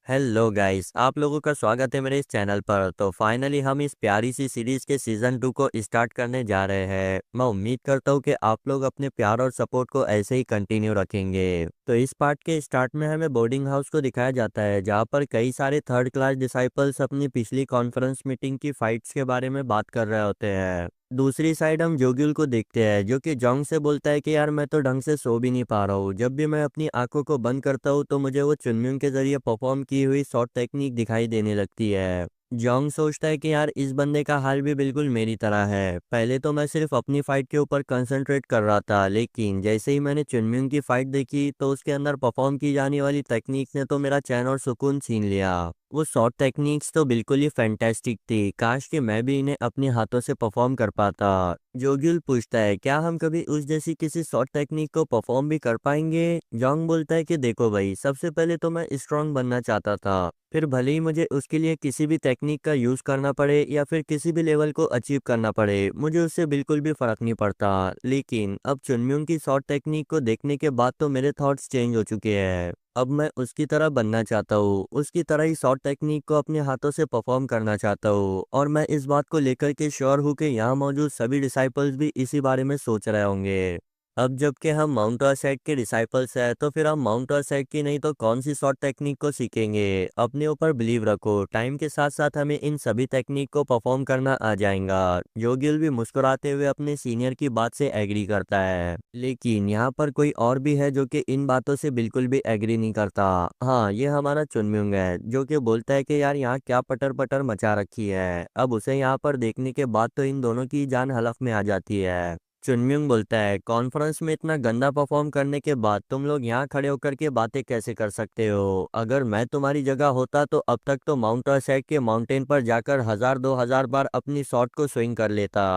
Hello guys, आप लोगों का स्वागत है मेरे इस चैनल पर। तो फाइनली हम इस प्यारी सी सीरीज के सीजन 2 को स्टार्ट करने जा रहे हैं। मैं उम्मीद करता हूँ कि आप लोग अपने प्यार और सपोर्ट को ऐसे ही कंटिन्यू रखेंगे। तो इस पार्ट के स्टार्ट में हमें बोर्डिंग हाउस को दिखाया जाता है, जहाँ पर कई सारे थर्ड क्लास डिसाइपल्स अपनी पिछली कॉन्फ्रेंस मीटिंग की फाइट्स के बारे में बात कर रहे होते हैं। दूसरी साइड हम जोग्युल को देखते हैं, जो कि जोंग से बोलता है कि यार मैं तो ढंग से सो भी नहीं पा रहा हूँ। जब भी मैं अपनी आंखों को बंद करता हूँ तो मुझे वो चुनम्यून के जरिए परफॉर्म की हुई शॉर्ट टेक्निक दिखाई देने लगती है। जोंग सोचता है कि यार इस बंदे का हाल भी बिल्कुल मेरी तरह है। पहले तो मैं सिर्फ अपनी फाइट के ऊपर कंसंट्रेट कर रहा था, लेकिन जैसे ही मैंने चुनम्यून की फाइट देखी तो उसके अंदर परफॉर्म की जाने वाली टेक्निक्स ने तो मेरा चैन और सुकून छीन लिया। वो शॉर्ट टेक्निक्स तो बिल्कुल ही फैंटास्टिक थी। काश कि मैं भी इन्हें अपने हाथों से परफॉर्म कर पाता। जोगिल पूछता है क्या हम कभी उस जैसी किसी शॉर्ट टेक्निक को परफॉर्म भी कर पाएंगे। जोंग बोलता है कि देखो भाई, सबसे पहले तो मैं स्ट्रांग बनना चाहता था, फिर भले ही मुझे उसके लिए किसी भी टेक्निक का यूज करना पड़े या फिर किसी भी लेवल को अचीव करना पड़े, मुझे उससे बिल्कुल भी फर्क नहीं पड़ता। लेकिन अब चुनम्यून की शॉर्ट टेक्निक को देखने के बाद तो मेरे थॉट्स चेंज हो चुके हैं। अब मैं उसकी तरह बनना चाहता हूँ, उसकी तरह ही शॉर्ट टेक्निक को अपने हाथों से परफॉर्म करना चाहता हूँ। और मैं इस बात को लेकर के श्योर हूँ कि यहाँ मौजूद सभी डिसाइपल्स भी इसी बारे में सोच रहे होंगे। अब जबकि हम माउंट सेट के डिसाइपल्स हैं, तो फिर हम माउंट सेट की नहीं तो कौन सी शॉर्ट टेक्निक को सीखेंगे। अपने ऊपर बिलीव रखो, टाइम के साथ साथ हमें इन सभी टेक्निक को परफॉर्म करना आ जाएगा। योगिल भी मुस्कुराते हुए अपने सीनियर की बात से एग्री करता है, लेकिन यहाँ पर कोई और भी है जो कि इन बातों से बिल्कुल भी एग्री नहीं करता। हाँ, ये हमारा चुनम्युंग है, जो कि बोलता है कि यार यहाँ क्या पटर पटर मचा रखी है। अब उसे यहाँ पर देखने के बाद तो इन दोनों की जान हलक में आ जाती है। चुनम्युंग बोलता है कॉन्फ्रेंस में इतना गंदा परफॉर्म करने के बाद तुम लोग यहाँ खड़े होकर के बातें कैसे कर सकते हो। अगर मैं तुम्हारी जगह होता तो अब तक तो माउंट सेट के माउंटेन पर जाकर 1000-2000 बार अपनी शॉट को स्विंग कर लेता।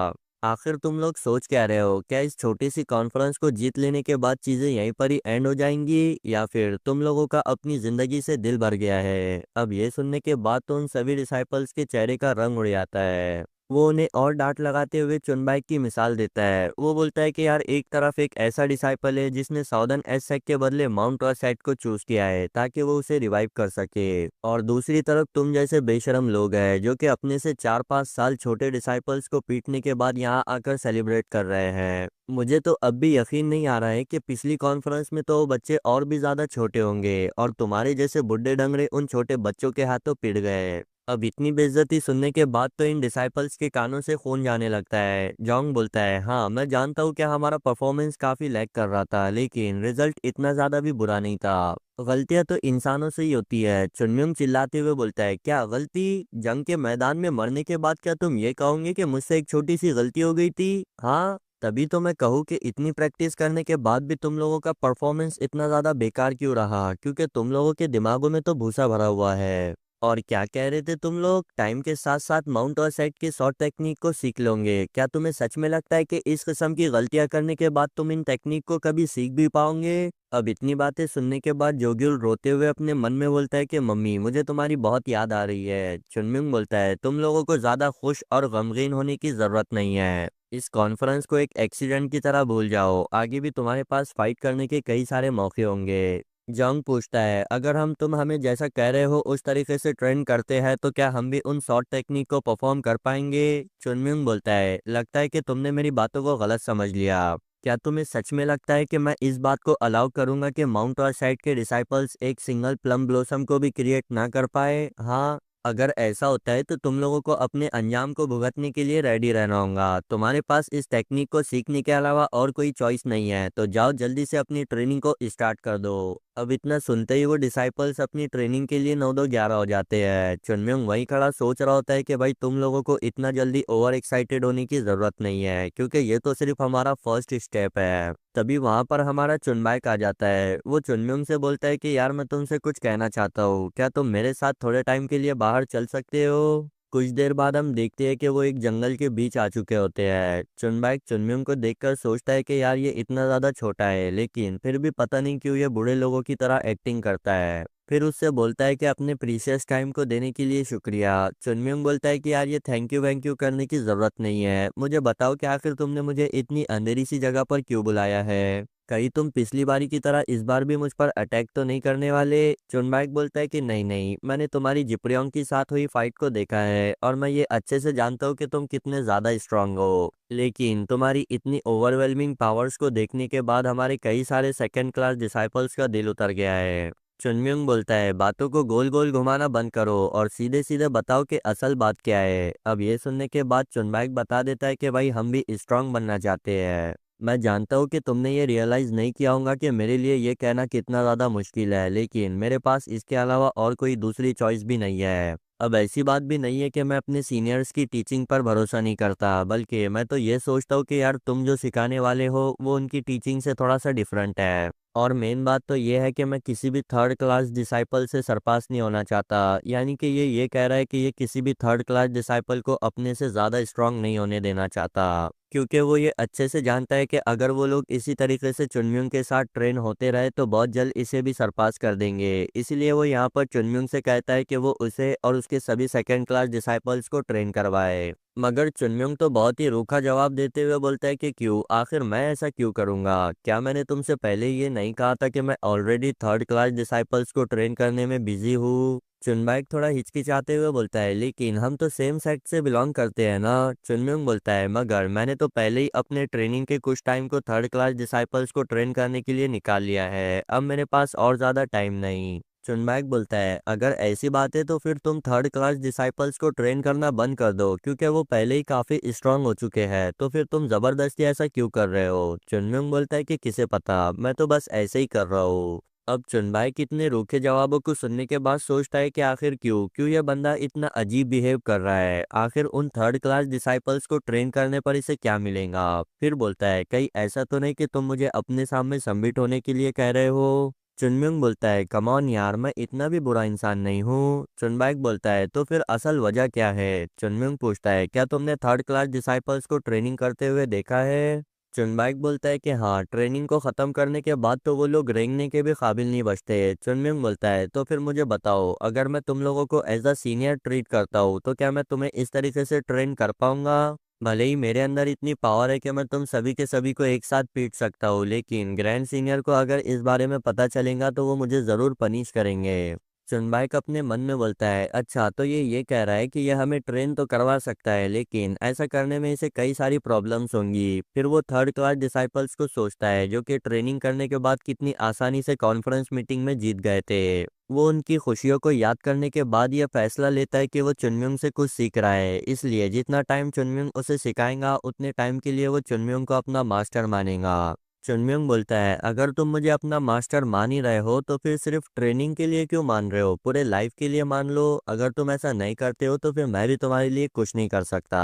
आखिर तुम लोग सोच क्या रहे हो? क्या इस छोटी सी कॉन्फ्रेंस को जीत लेने के बाद चीजें यहीं पर ही एंड हो जाएंगी, या फिर तुम लोगों का अपनी जिंदगी से दिल भर गया है? अब ये सुनने के बाद तो उन सभी डिसाइपल्स के चेहरे का रंग उड़ जाता है। वो उन्हें और डांट लगाते हुए चुनबाई की मिसाल देता है। वो बोलता है कि यार एक तरफ एक ऐसा डिसाइपल है जिसने साउदर्न एस सेट के बदले माउंट सेट को चूज किया है ताकि वो उसे रिवाइव कर सके, और दूसरी तरफ तुम जैसे बेशरम लोग हैं जो कि अपने से 4-5 साल छोटे डिसाइपल्स को पीटने के बाद यहाँ आकर सेलिब्रेट कर रहे हैं। मुझे तो अब भी यकीन नहीं आ रहा है कि पिछली कॉन्फ्रेंस में तो वो बच्चे और भी ज्यादा छोटे होंगे और तुम्हारे जैसे बुड्ढे डंगरे उन छोटे बच्चों के हाथों पिट गए। अब इतनी बेइज्जती सुनने के बाद तो इन डिसाइपल्स के कानों से खून जाने लगता है। जोंग बोलता है हाँ, मैं जानता हूँ कि हमारा परफॉर्मेंस काफी लैग कर रहा था, लेकिन रिजल्ट इतना ज्यादा भी बुरा नहीं था। गलतियां तो इंसानों से ही होती है। चुनम्युंग चिल्लाते हुए बोलता है क्या गलती? जंग के मैदान में मरने के बाद क्या तुम ये कहोगे कि मुझसे एक छोटी सी गलती हो गई थी? हाँ, तभी तो मैं कहूँ कि इतनी प्रैक्टिस करने के बाद भी तुम लोगों का परफॉर्मेंस इतना ज्यादा बेकार क्यों रहा, क्योंकि तुम लोगों के दिमागों में तो भूसा भरा हुआ है। और क्या कह रहे थे तुम लोग? टाइम के साथ साथ माउंट और सेट की शॉर्ट टेक्निक को सीख लोगे? क्या तुम्हें सच में लगता है कि इस किस्म की गलतियां करने के बाद तुम इन टेक्निक को कभी सीख भी पाओगे? अब इतनी बातें सुनने के बाद जोग्युल रोते हुए अपने मन में बोलता है कि मम्मी, मुझे तुम्हारी बहुत याद आ रही है। चुनमिंग बोलता है तुम लोगों को ज्यादा खुश और गमगीन होने की जरूरत नहीं है। इस कॉन्फ्रेंस को एक एक्सीडेंट की तरह भूल जाओ, आगे भी तुम्हारे पास फाइट करने के कई सारे मौके होंगे। जंग पूछता है अगर हम तुम हमें जैसा कह रहे हो उस तरीके से ट्रेन करते हैं तो क्या हम भी उन शॉर्ट टेक्निक को परफॉर्म कर पाएंगे? चुनम्युंग बोलता है लगता है कि तुमने मेरी बातों को गलत समझ लिया। क्या तुम्हें सच में लगता है कि मैं इस बात को अलाउ करूंगा कि माउंट और साइड के डिसाइपल्स एक सिंगल प्लम ब्लॉसम को भी क्रिएट ना कर पाए? हाँ, अगर ऐसा होता है तो तुम लोगों को अपने अंजाम को भुगतने के लिए रेडी रहना होगा। तुम्हारे पास इस टेक्निक को सीखने के अलावा और कोई चॉइस नहीं है, तो जाओ जल्दी से अपनी ट्रेनिंग को स्टार्ट कर दो। अब इतना सुनते ही वो डिसाइपल्स अपनी ट्रेनिंग के लिए 9-2-11 हो जाते हैं। चुनम्युंग वहीं खड़ा सोच रहा होता है कि भाई तुम लोगों को इतना जल्दी ओवर एक्साइटेड होने की जरूरत नहीं है, क्योंकि ये तो सिर्फ हमारा फर्स्ट स्टेप है। तभी वहां पर हमारा चुनबाइक आ जाता है। वो चुनम्युंग से बोलता है कि यार मैं तुमसे कुछ कहना चाहता हूँ, क्या तुम मेरे साथ थोड़े टाइम के लिए बाहर चल सकते हो? कुछ देर बाद हम देखते हैं कि वो एक जंगल के बीच आ चुके होते हैं। चुनबाइक चुनम्युंग को देखकर सोचता है कि यार ये इतना ज्यादा छोटा है, लेकिन फिर भी पता नहीं क्यों ये बूढ़े लोगों की तरह एक्टिंग करता है। फिर उससे बोलता है कि अपने प्रीशियस टाइम को देने के लिए शुक्रिया। चुनम्युंग बोलता है कि यार ये थैंक यू वैंक यू करने की जरूरत नहीं है। मुझे बताओ कि आखिर तुमने मुझे इतनी अंधेरी सी जगह पर क्यों बुलाया है? कहीं तुम पिछली बारी की तरह इस बार भी मुझ पर अटैक तो नहीं करने वाले? चुनबाइक बोलता है कि नहीं नहीं, मैंने तुम्हारी जिप्रियोंग के साथ हुई फाइट को देखा है और मैं ये अच्छे से जानता हूँ कि तुम कितने ज्यादा स्ट्रांग हो। लेकिन तुम्हारी इतनी ओवरवेलमिंग पावर्स को देखने के बाद हमारे कई सारे सेकंड क्लास डिसाइपल्स का दिल उतर गया है। चुनम्युंग बोलता है, बातों को गोल गोल घुमाना बंद करो और सीधे सीधे बताओ कि असल बात क्या है। अब ये सुनने के बाद चुनबाइक बता देता है कि भाई हम भी स्ट्रांग बनना चाहते हैं। मैं जानता हूँ कि तुमने ये रियलाइज नहीं किया होगा कि मेरे लिए ये कहना कितना ज़्यादा मुश्किल है, लेकिन मेरे पास इसके अलावा और कोई दूसरी चॉइस भी नहीं है। अब ऐसी बात भी नहीं है कि मैं अपने सीनियर्स की टीचिंग पर भरोसा नहीं करता, बल्कि मैं तो ये सोचता हूँ कि यार तुम जो सिखाने वाले हो वो उनकी टीचिंग से थोड़ा सा डिफरेंट है। और मेन बात तो ये है कि मैं किसी भी थर्ड क्लास डिसाइपल से सरपास नहीं होना चाहता, यानी कि ये कह रहा है कि ये किसी भी थर्ड क्लास डिसाइपल को अपने से ज़्यादा स्ट्रांग नहीं होने देना चाहता, क्योंकि वो ये अच्छे से जानता है कि अगर वो लोग इसी तरीके से चुनम्युंग के साथ ट्रेन होते रहे तो बहुत जल्द इसे भी सरपास कर देंगे। इसलिए वो यहाँ पर चुनम्युंग से कहता है कि वो उसे और उसके सभी सेकंड क्लास डिसाइपल्स को ट्रेन करवाए। मगर चुनम्युंग तो बहुत ही रूखा जवाब देते हुए बोलता है कि क्यों, आखिर मैं ऐसा क्यों करूंगा? क्या मैंने तुमसे पहले ये नहीं कहा था कि मैं ऑलरेडी थर्ड क्लास डिसाइपल्स को ट्रेन करने में बिजी हूँ? चुनबाइक थोड़ा हिचकिचाते हुए बोलता है, लेकिन हम तो सेम सेक्ट से बिलोंग करते हैं ना। चुनम्युंग बोलता है, मगर मैंने तो पहले ही अपने ट्रेनिंग के कुछ टाइम को थर्ड क्लास डिसाइपल्स को ट्रेन करने के लिए निकाल लिया है, अब मेरे पास और ज़्यादा टाइम नहीं। चुनबाइक बोलता है, अगर ऐसी बात है तो फिर तुम थर्ड क्लास डिसाइपल्स को ट्रेन करना बंद कर दो, क्योंकि वो पहले ही काफ़ी स्ट्रांग हो चुके हैं, तो फिर तुम ज़बरदस्ती ऐसा क्यों कर रहे हो? चुनम्युंग बोलता है कि किसे पता, मैं तो बस ऐसे ही कर रहा हूँ। अब चुनबाई कितने रूखे जवाबों को सुनने के बाद सोचता है कि आखिर क्यों क्यों यह बंदा इतना अजीब बिहेव कर रहा है, आखिर उन थर्ड क्लास डिसाइपल्स को ट्रेन करने पर इसे क्या मिलेगा? फिर बोलता है, कहीं ऐसा तो नहीं कि तुम मुझे अपने सामने सबमिट होने के लिए कह रहे हो? चुनम्युंग बोलता है, कम ऑन यार, मैं इतना भी बुरा इंसान नहीं हूँ। चुनबाइक बोलता है, तो फिर असल वजह क्या है? चुनम्युंग पूछता है, क्या तुमने थर्ड क्लास डिसाइपल्स को ट्रेनिंग करते हुए देखा है? चुनबाइक बोलता है कि हाँ, ट्रेनिंग को ख़त्म करने के बाद तो वो लोग रेंगने के भी काबिल नहीं बचते। चुनमिंग बोलता है, तो फिर मुझे बताओ, अगर मैं तुम लोगों को एज अ सीनियर ट्रीट करता हूँ तो क्या मैं तुम्हें इस तरीके से ट्रेन कर पाऊंगा? भले ही मेरे अंदर इतनी पावर है कि मैं तुम सभी के सभी को एक साथ पीट सकता हूँ, लेकिन ग्रैंड सीनियर को अगर इस बारे में पता चलेगा तो वो मुझे ज़रूर पनिश करेंगे। चुनबाइक अपने मन में बोलता है, अच्छा तो ये कह रहा है कि यह हमें ट्रेन तो करवा सकता है, लेकिन ऐसा करने में इसे कई सारी प्रॉब्लम्स होंगी। फिर वो थर्ड क्लास डिसाइपल्स को सोचता है जो कि ट्रेनिंग करने के बाद कितनी आसानी से कॉन्फ्रेंस मीटिंग में जीत गए थे। वो उनकी खुशियों को याद करने के बाद यह फैसला लेता है कि वो चुनम्युंग से कुछ सीख रहा है, इसलिए जितना टाइम चुनम्युंग उसे सिखाएगा उतने टाइम के लिए वो चुनम्युंग को अपना मास्टर मानेगा। चुनम्युंग बोलता है, अगर तुम मुझे अपना मास्टर मान ही रहे हो तो फिर सिर्फ ट्रेनिंग के लिए क्यों मान रहे हो, पूरे लाइफ के लिए मान लो। अगर तुम ऐसा नहीं करते हो तो फिर मैं भी तुम्हारे लिए कुछ नहीं कर सकता।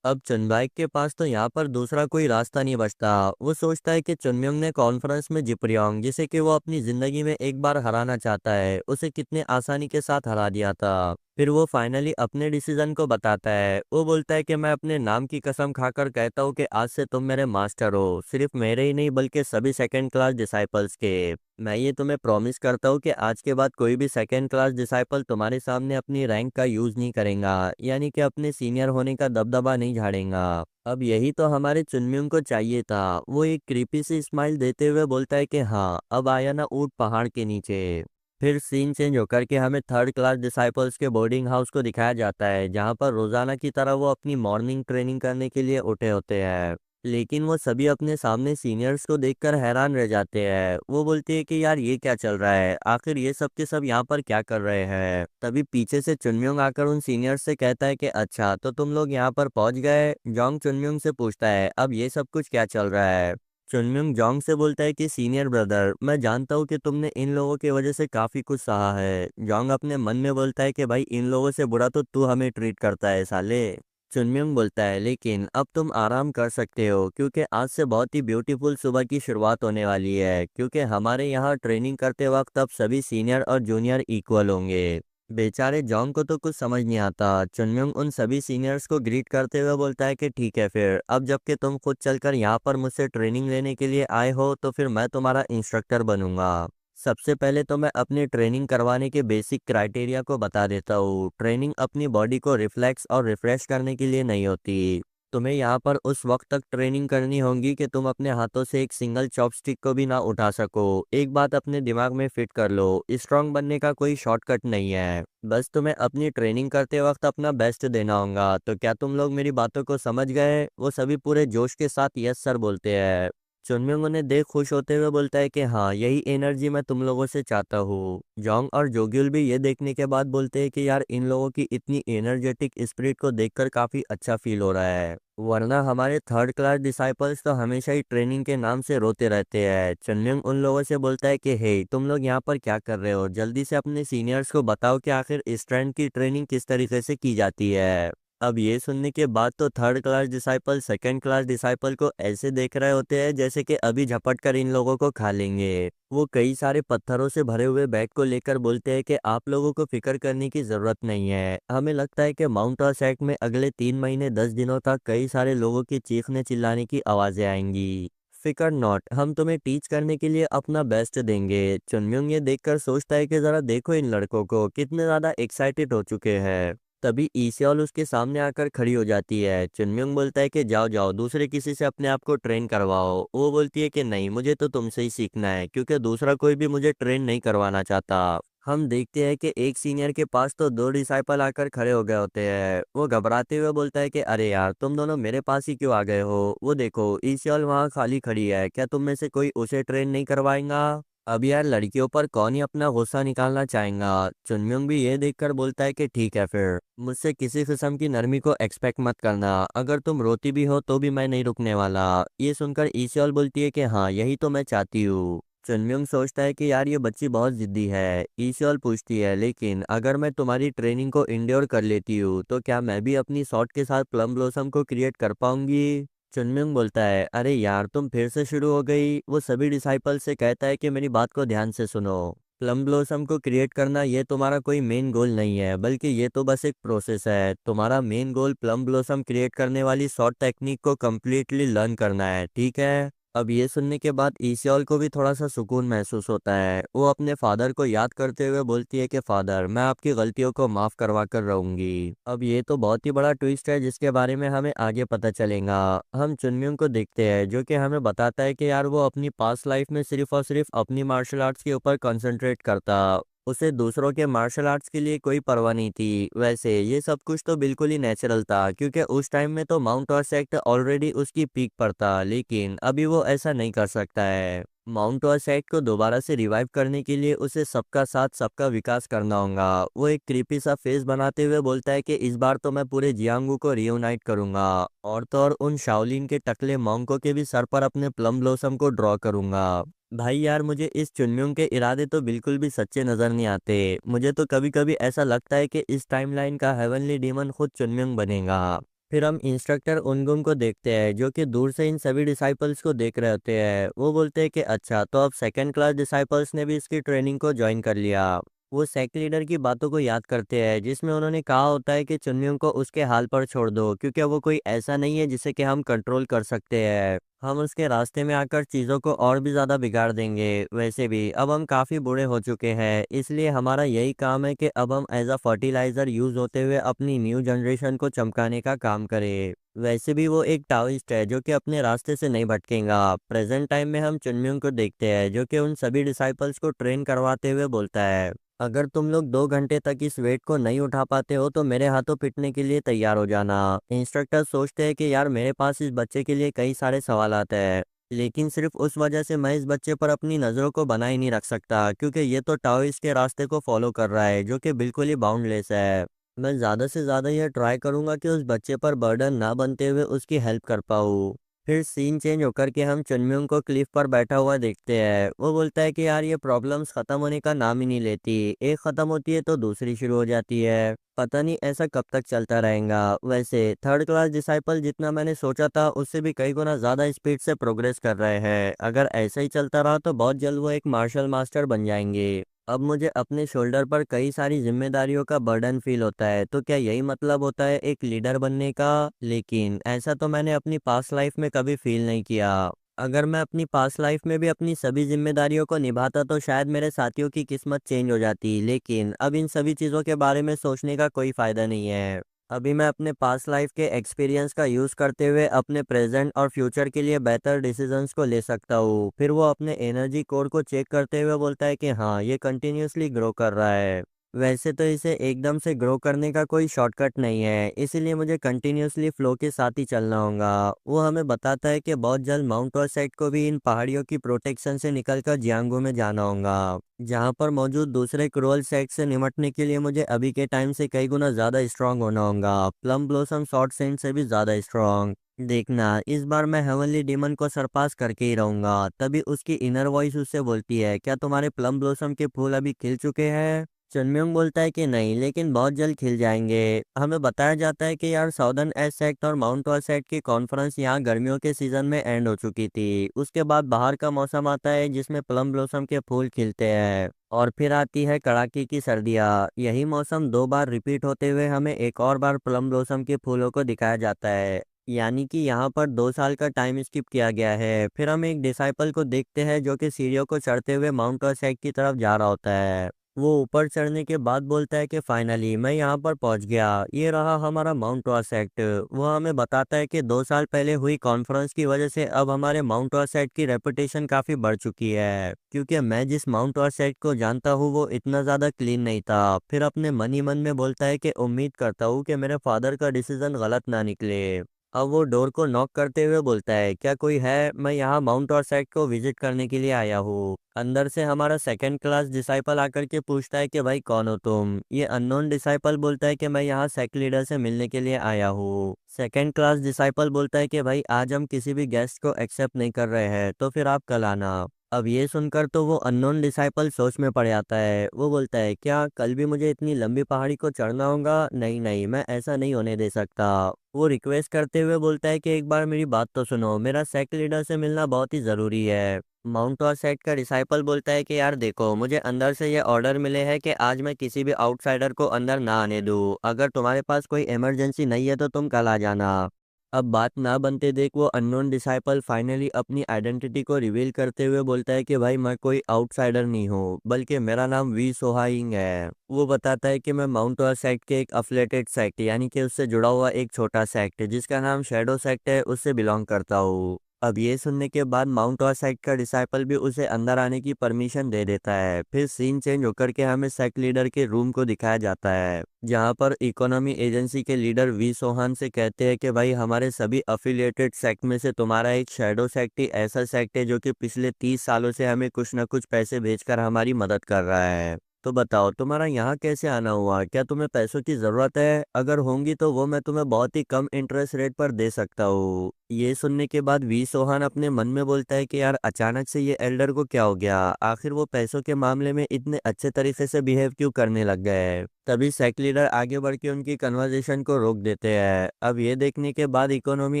अब चुनबाइक के पास तो यहाँ पर दूसरा कोई रास्ता नहीं बचता। वो सोचता है कि चुनम्युंग ने कॉन्फ्रेंस में जिपरियोंग, जिसे कि वो अपनी जिंदगी में एक बार हराना चाहता है, उसे कितने आसानी के साथ हरा दिया था। फिर वो फाइनली अपने डिसीजन को बताता है। वो बोलता है कि मैं अपने नाम की कसम खाकर कहता हूँ कि आज से तुम मेरे मास्टर हो, सिर्फ मेरे ही नहीं बल्कि सभी सेकंड क्लास डिसाइपल्स के। मैं ये तुम्हें प्रॉमिस करता हूँ कि आज के बाद कोई भी सेकंड क्लास डिसाइपल तुम्हारे सामने अपनी रैंक का यूज नहीं करेगा, यानी कि अपने सीनियर होने का दबदबा नहीं झाड़ेगा। अब यही तो हमारे चुनम्युंग को चाहिए था। वो एक क्रीपी सी स्माइल देते हुए बोलता है कि हाँ, अब आया ना ऊँट पहाड़ के नीचे। फिर सीन चेंज होकर के हमें थर्ड क्लास डिसाइपल्स के बोर्डिंग हाउस को दिखाया जाता है, जहाँ पर रोजाना की तरह वो अपनी मॉर्निंग ट्रेनिंग करने के लिए उठे होते हैं। लेकिन वो सभी अपने सामने सीनियर्स को देखकर हैरान रह जाते हैं। वो बोलते हैं कि यार ये क्या चल रहा है, आखिर ये सब के सब यहाँ पर क्या कर रहे हैं? तभी पीछे से चुनम्युंग आकर उन सीनियर्स से कहता है कि अच्छा तो तुम लोग यहाँ पर पहुंच गए। जोंग चुनम्युंग से पूछता है, अब ये सब कुछ क्या चल रहा है? चुनम्युंग जोंग से बोलता है कि सीनियर ब्रदर, मैं जानता हूँ कि तुमने इन लोगों की वजह से काफी कुछ सहा है। जोंग अपने मन में बोलता है कि भाई इन लोगों से बुरा तो तू हमें ट्रीट करता है साले। चुनम्युंग बोलता है, लेकिन अब तुम आराम कर सकते हो, क्योंकि आज से बहुत ही ब्यूटीफुल सुबह की शुरुआत होने वाली है, क्योंकि हमारे यहाँ ट्रेनिंग करते वक्त अब सभी सीनियर और जूनियर इक्वल होंगे। बेचारे जॉन्ग को तो कुछ समझ नहीं आता। चुनम्युंग उन सभी सीनियर्स को ग्रीट करते हुए बोलता है कि ठीक है, फिर अब जबकि तुम खुद चलकर यहाँ पर मुझसे ट्रेनिंग लेने के लिए आए हो तो फिर मैं तुम्हारा इंस्ट्रक्टर बनूंगा। सबसे पहले तो मैं अपनी ट्रेनिंग करवाने के बेसिक क्राइटेरिया को बता देता हूँ। ट्रेनिंग अपनी बॉडी को रिफ्लेक्स और रिफ्रेश करने के लिए नहीं होती। तुम्हें यहाँ पर उस वक्त तक ट्रेनिंग करनी होगी कि तुम अपने हाथों से एक सिंगल चॉपस्टिक को भी ना उठा सको। एक बात अपने दिमाग में फिट कर लो, स्ट्रांग बनने का कोई शॉर्टकट नहीं है, बस तुम्हें अपनी ट्रेनिंग करते वक्त अपना बेस्ट देना होगा। तो क्या तुम लोग मेरी बातों को समझ गए? वो सभी पूरे जोश के साथ यस सर बोलते हैं। चुनमिंग उन्हें देख खुश होते हुए बोलता है कि हाँ, यही एनर्जी मैं तुम लोगों से चाहता हूँ। जोंग और जोग्युल भी ये देखने के बाद बोलते हैं कि यार, इन लोगों की इतनी एनर्जेटिक स्पिरिट को देखकर काफी अच्छा फील हो रहा है, वरना हमारे थर्ड क्लास डिसाइपल्स तो हमेशा ही ट्रेनिंग के नाम से रोते रहते हैं। चुनमिंग उन लोगों से बोलता है कि हे, तुम लोग यहाँ पर क्या कर रहे हो? जल्दी से अपने सीनियर्स को बताओ कि आखिर स्ट्रेंथ की ट्रेनिंग किस तरीके से की जाती है। अब ये सुनने के बाद तो third class disciple second class disciple को ऐसे देख रहे होते हैं जैसे कि अभी झपट कर इन लोगों को खा लेंगे। वो कई सारे पत्थरों से भरे हुए बैग को लेकर बोलते हैं कि आप लोगों को फिक्र करने की जरूरत नहीं है। हमें लगता है कि माउंट ऑसैक में अगले 3 महीने 10 दिनों तक कई सारे लोगों की चीखने चिल्लाने की आवाजें आएंगी। फिकर नॉट, हम तुम्हें टीच करने के लिए अपना बेस्ट देंगे। चुनम्युंग ये देखकर सोचता है कि जरा देखो इन लड़कों को, कितने ज्यादा एक्साइटेड हो चुके हैं। तभी ईसेओल उसके सामने आकर खड़ी हो जाती है। चुनम्युंग बोलता है कि जाओ जाओ, दूसरे किसी से अपने आप को ट्रेन करवाओ। वो बोलती है कि नहीं, मुझे तो तुमसे ही सीखना है, क्योंकि दूसरा कोई भी मुझे ट्रेन नहीं करवाना चाहता। हम देखते हैं कि एक सीनियर के पास तो दो डिसाइपल आकर खड़े हो गए होते हैं। वो घबराते हुए बोलता है कि अरे यार, तुम दोनों मेरे पास ही क्यों आ गए हो? वो देखो, ईसेओल वहाँ खाली खड़ी है, क्या तुम में से कोई उसे ट्रेन नहीं करवाएगा? अब यार, लड़कियों पर कौन ही अपना गुस्सा निकालना चाहेगा? चुनम्युंग भी ये देखकर बोलता है कि ठीक है फिर, मुझसे किसी किस्म की नरमी को एक्सपेक्ट मत करना। अगर तुम रोती भी हो तो भी मैं नहीं रुकने वाला। ये सुनकर ईसेओल बोलती है कि हाँ, यही तो मैं चाहती हूँ। चुनम्युंग सोचता है कि यार, ये बच्ची बहुत जिद्दी है। ईसेओल पूछती है, लेकिन अगर मैं तुम्हारी ट्रेनिंग को इंड्योर कर लेती हूँ तो क्या मैं भी अपनी शॉट के साथ प्लम ब्लॉसम को क्रिएट कर पाऊंगी? चुनमिंग बोलता है, अरे यार, तुम फिर से शुरू हो गई। वो सभी डिसाइपल से कहता है कि मेरी बात को ध्यान से सुनो। प्लम ब्लॉसम को क्रिएट करना ये तुम्हारा कोई मेन गोल नहीं है, बल्कि ये तो बस एक प्रोसेस है। तुम्हारा main goal plum blossom create करने वाली शॉर्ट टेक्निक को कम्प्लीटली लर्न करना है, ठीक है? अब ये सुनने के बाद ईसियोल को भी थोड़ा सा सुकून महसूस होता है। वो अपने फादर को याद करते हुए बोलती है कि फादर, मैं आपकी गलतियों को माफ करवा कर रहूंगी। अब ये तो बहुत ही बड़ा ट्विस्ट है जिसके बारे में हमें आगे पता चलेगा। हम चुनम्युंग को देखते हैं जो कि हमें बताता है कि यार, वो अपनी पास्ट लाइफ में सिर्फ और सिर्फ अपनी मार्शल आर्ट्स के ऊपर कंसंट्रेट करता। उसे दूसरों के मार्शल आर्ट्स के लिए कोई परवाह नहीं थी। वैसे ये सब कुछ तो बिल्कुल ही नेचुरल था, क्योंकि उस टाइम में तो माउंट ऑसैक ऑलरेडी उसकी पीक पर था, लेकिन अभी वो ऐसा नहीं कर सकता है। माउंट ऑसैक को दोबारा से रिवाइव करने के लिए उसे सबका साथ सबका विकास करना होगा। वो एक क्रीपी सा फेस बनाते हुए बोलता है कि इस बार तो मैं पूरे जियांगू को रियूनाइट करूंगा, और तो और उन शाओलिन के टकले मोंको के भी सर पर अपने प्लम ब्लॉसम को ड्रॉ करूंगा। भाई यार, मुझे इस चुनम्युंग के इरादे तो बिल्कुल भी सच्चे नजर नहीं आते। मुझे तो कभी कभी ऐसा लगता है कि इस टाइमलाइन का हेवनली डीमन खुद चुनम्युंग बनेगा। फिर हम इंस्ट्रक्टर उनगुम को देखते हैं जो कि दूर से इन सभी डिसाइपल्स को देख रहे होते हैं। वो बोलते हैं कि अच्छा, तो अब सेकंड क्लास डिसाइपल्स ने भी इसकी ट्रेनिंग को ज्वाइन कर लिया। वो सेक लीडर की बातों को याद करते हैं जिसमें उन्होंने कहा होता है कि चुनम्युंग को उसके हाल पर छोड़ दो, क्योंकि वो कोई ऐसा नहीं है जिसे कि हम कंट्रोल कर सकते हैं। हम उसके रास्ते में आकर चीज़ों को और भी ज़्यादा बिगाड़ देंगे। वैसे भी अब हम काफ़ी बूढ़े हो चुके हैं, इसलिए हमारा यही काम है कि अब हम एज अ फर्टिलाइज़र यूज़ होते हुए अपनी न्यू जनरेशन को चमकाने का काम करें। वैसे भी वो एक टाओइस्ट है जो कि अपने रास्ते से नहीं भटकेगा। प्रेजेंट टाइम में हम चुनम्युंग को देखते हैं जो कि उन सभी डिसाइपल्स को ट्रेन करवाते हुए बोलता है, अगर तुम लोग 2 घंटे तक इस वेट को नहीं उठा पाते हो तो मेरे हाथों पिटने के लिए तैयार हो जाना। इंस्ट्रक्टर सोचते हैं कि यार, मेरे पास इस बच्चे के लिए कई सारे सवालात हैं, लेकिन सिर्फ उस वजह से मैं इस बच्चे पर अपनी नज़रों को बनाए नहीं रख सकता, क्योंकि ये तो टाओइस्ट के रास्ते को फॉलो कर रहा है जो कि बिल्कुल ही बाउंडलेस है। मैं ज़्यादा से ज़्यादा यह ट्राई करूंगा कि उस बच्चे पर बर्डन ना बनते हुए उसकी हेल्प कर पाऊँ। फिर सीन चेंज होकर के हम चुनम्युंग को क्लिफ पर बैठा हुआ देखते हैं। वो बोलता है कि यार, ये प्रॉब्लम्स खत्म होने का नाम ही नहीं लेती। एक खत्म होती है तो दूसरी शुरू हो जाती है। पता नहीं ऐसा कब तक चलता रहेगा। वैसे थर्ड क्लास डिसाइपल जितना मैंने सोचा था उससे भी कई गुना ज्यादा स्पीड से प्रोग्रेस कर रहे हैं। अगर ऐसा ही चलता रहा तो बहुत जल्द वो एक मार्शल मास्टर बन जाएंगे। अब मुझे अपने शोल्डर पर कई सारी जिम्मेदारियों का बर्डन फील होता है, तो क्या यही मतलब होता है एक लीडर बनने का? लेकिन ऐसा तो मैंने अपनी पास्ट लाइफ में कभी फील नहीं किया। अगर मैं अपनी पास्ट लाइफ में भी अपनी सभी जिम्मेदारियों को निभाता तो शायद मेरे साथियों की किस्मत चेंज हो जाती, लेकिन अब इन सभी चीज़ों के बारे में सोचने का कोई फायदा नहीं है। अभी मैं अपने पास्ट लाइफ के एक्सपीरियंस का यूज़ करते हुए अपने प्रेजेंट और फ्यूचर के लिए बेहतर डिसीजंस को ले सकता हूँ। फिर वो अपने एनर्जी कोर को चेक करते हुए बोलता है कि हाँ, ये कंटिन्यूअसली ग्रो कर रहा है। वैसे तो इसे एकदम से ग्रो करने का कोई शॉर्टकट नहीं है, इसीलिए मुझे कंटिन्यूअसली फ्लो के साथ ही चलना होगा। वो हमें बताता है कि बहुत जल्द माउंट ऑरसेट को भी इन पहाड़ियों की प्रोटेक्शन से निकलकर जियांगो में जाना होगा, जहाँ पर मौजूद दूसरे क्रूअल सेट से निपटने के लिए मुझे अभी के टाइम से कई गुना ज़्यादा स्ट्रांग होना होगा, प्लम ब्लॉसम शॉर्ट सेंट से भी ज़्यादा स्ट्रांग। देखना, इस बार मैं हेवनली डीमन को सरपास करके ही रहूंगा। तभी उसकी इनर वॉइस उससे बोलती है, क्या तुम्हारे प्लम ब्लॉसम के फूल अभी खिल चुके हैं? चुनम्योंग बोलता है कि नहीं, लेकिन बहुत जल्द खिल जाएंगे। हमें बताया जाता है कि यार साउदर्न एस सेक्ट और माउंट ऑल सेक्ट की कॉन्फ्रेंस यहाँ गर्मियों के सीजन में एंड हो चुकी थी। उसके बाद बाहर का मौसम आता है जिसमें प्लम ब्लॉसम के फूल खिलते हैं, और फिर आती है कड़ाके की सर्दियाँ। यही मौसम 2 बार रिपीट होते हुए हमें एक और बार प्लम ब्लॉसम के फूलों को दिखाया जाता है। यानी कि यहाँ पर 2 साल का टाइम स्किप किया गया है। फिर हम एक डिसाइपल को देखते हैं जो कि सीढ़ियों को चढ़ते हुए माउंट ऑल सेक्ट की तरफ जा रहा होता है। वो ऊपर चढ़ने के बाद बोलता है कि फाइनली मैं यहाँ पर पहुँच गया, ये रहा हमारा माउंट वासेट। वो हमें बताता है कि 2 साल पहले हुई कॉन्फ्रेंस की वजह से अब हमारे माउंट वासेट की रेपुटेशन काफ़ी बढ़ चुकी है, क्योंकि मैं जिस माउंट वासेट को जानता हूँ वो इतना ज़्यादा क्लीन नहीं था। फिर अपने मन ही मन में बोलता है कि उम्मीद करता हूँ कि मेरे फादर का डिसीजन गलत ना निकले। अब वो डोर को नॉक करते हुए बोलता है, क्या कोई है? मैं यहाँ माउंट ऑरसेट को विजिट करने के लिए आया हूँ। अंदर से हमारा सेकंड क्लास डिसाइपल आकर के पूछता है कि भाई कौन हो तुम? ये अननोन डिसाइपल बोलता है कि मैं यहाँ सेक्ट लीडर से मिलने के लिए आया हूँ। सेकंड क्लास डिसाइपल बोलता है कि भाई आज हम किसी भी गेस्ट को एक्सेप्ट नहीं कर रहे हैं, तो फिर आप कल आना। अब ये सुनकर तो वो अननोन डिसाइपल सोच में पड़ जाता है। वो बोलता है, क्या कल भी मुझे इतनी लंबी पहाड़ी को चढ़ना होगा? नहीं नहीं, मैं ऐसा नहीं होने दे सकता। वो रिक्वेस्ट करते हुए बोलता है कि एक बार मेरी बात तो सुनो, मेरा सेक्ट लीडर से मिलना बहुत ही ज़रूरी है। माउंट ऑरसेट का डिसाइपल बोलता है कि यार देखो, मुझे अंदर से ये ऑर्डर मिले हैं कि आज मैं किसी भी आउटसाइडर को अंदर ना आने दूँ। अगर तुम्हारे पास कोई इमरजेंसी नहीं है तो तुम कल आ जाना। अब बात ना बनते देख वो अननोन डिसाइपल फाइनली अपनी आइडेंटिटी को रिवील करते हुए बोलता है कि भाई मैं कोई आउटसाइडर नहीं हूँ, बल्कि मेरा नाम वी सोहाइंग है। वो बताता है कि मैं माउंट ऑर सेक्ट के एक अफिलेटेड सेक्ट, यानी कि उससे जुड़ा हुआ एक छोटा सेक्ट जिसका नाम शेडो सेक्ट है, उससे बिलोंग करता हूँ। अब ये सुनने के बाद माउंट ऑर सेक्ट का डिसाइपल भी उसे अंदर आने की परमिशन दे देता है। फिर सीन चेंज होकर के हमें सेक्ट लीडर के रूम को दिखाया जाता है, जहां पर इकोनॉमी एजेंसी के लीडर वी सोहान से कहते हैं कि भाई हमारे सभी अफिलिएटेड सेक्ट में से तुम्हारा एक शेडो सेक्ट ही ऐसा सेक्ट है जो कि पिछले 30 सालों से हमें कुछ ना कुछ पैसे भेजकर हमारी मदद कर रहा है। तो बताओ, तुम्हारा यहाँ कैसे आना हुआ? क्या तुम्हें पैसों की ज़रूरत है? अगर होंगी तो वो मैं तुम्हें बहुत ही कम इंटरेस्ट रेट पर दे सकता हूँ। ये सुनने के बाद वी सोहान अपने मन में बोलता है कि यार अचानक से ये एल्डर को क्या हो गया? आखिर वो पैसों के मामले में इतने अच्छे तरीके से बिहेव क्यों करने लग गए? तभी सेक्ट लीडर आगे बढ़ के उनकी कन्वर्सेशन को रोक देते हैं। अब ये देखने के बाद इकोनॉमी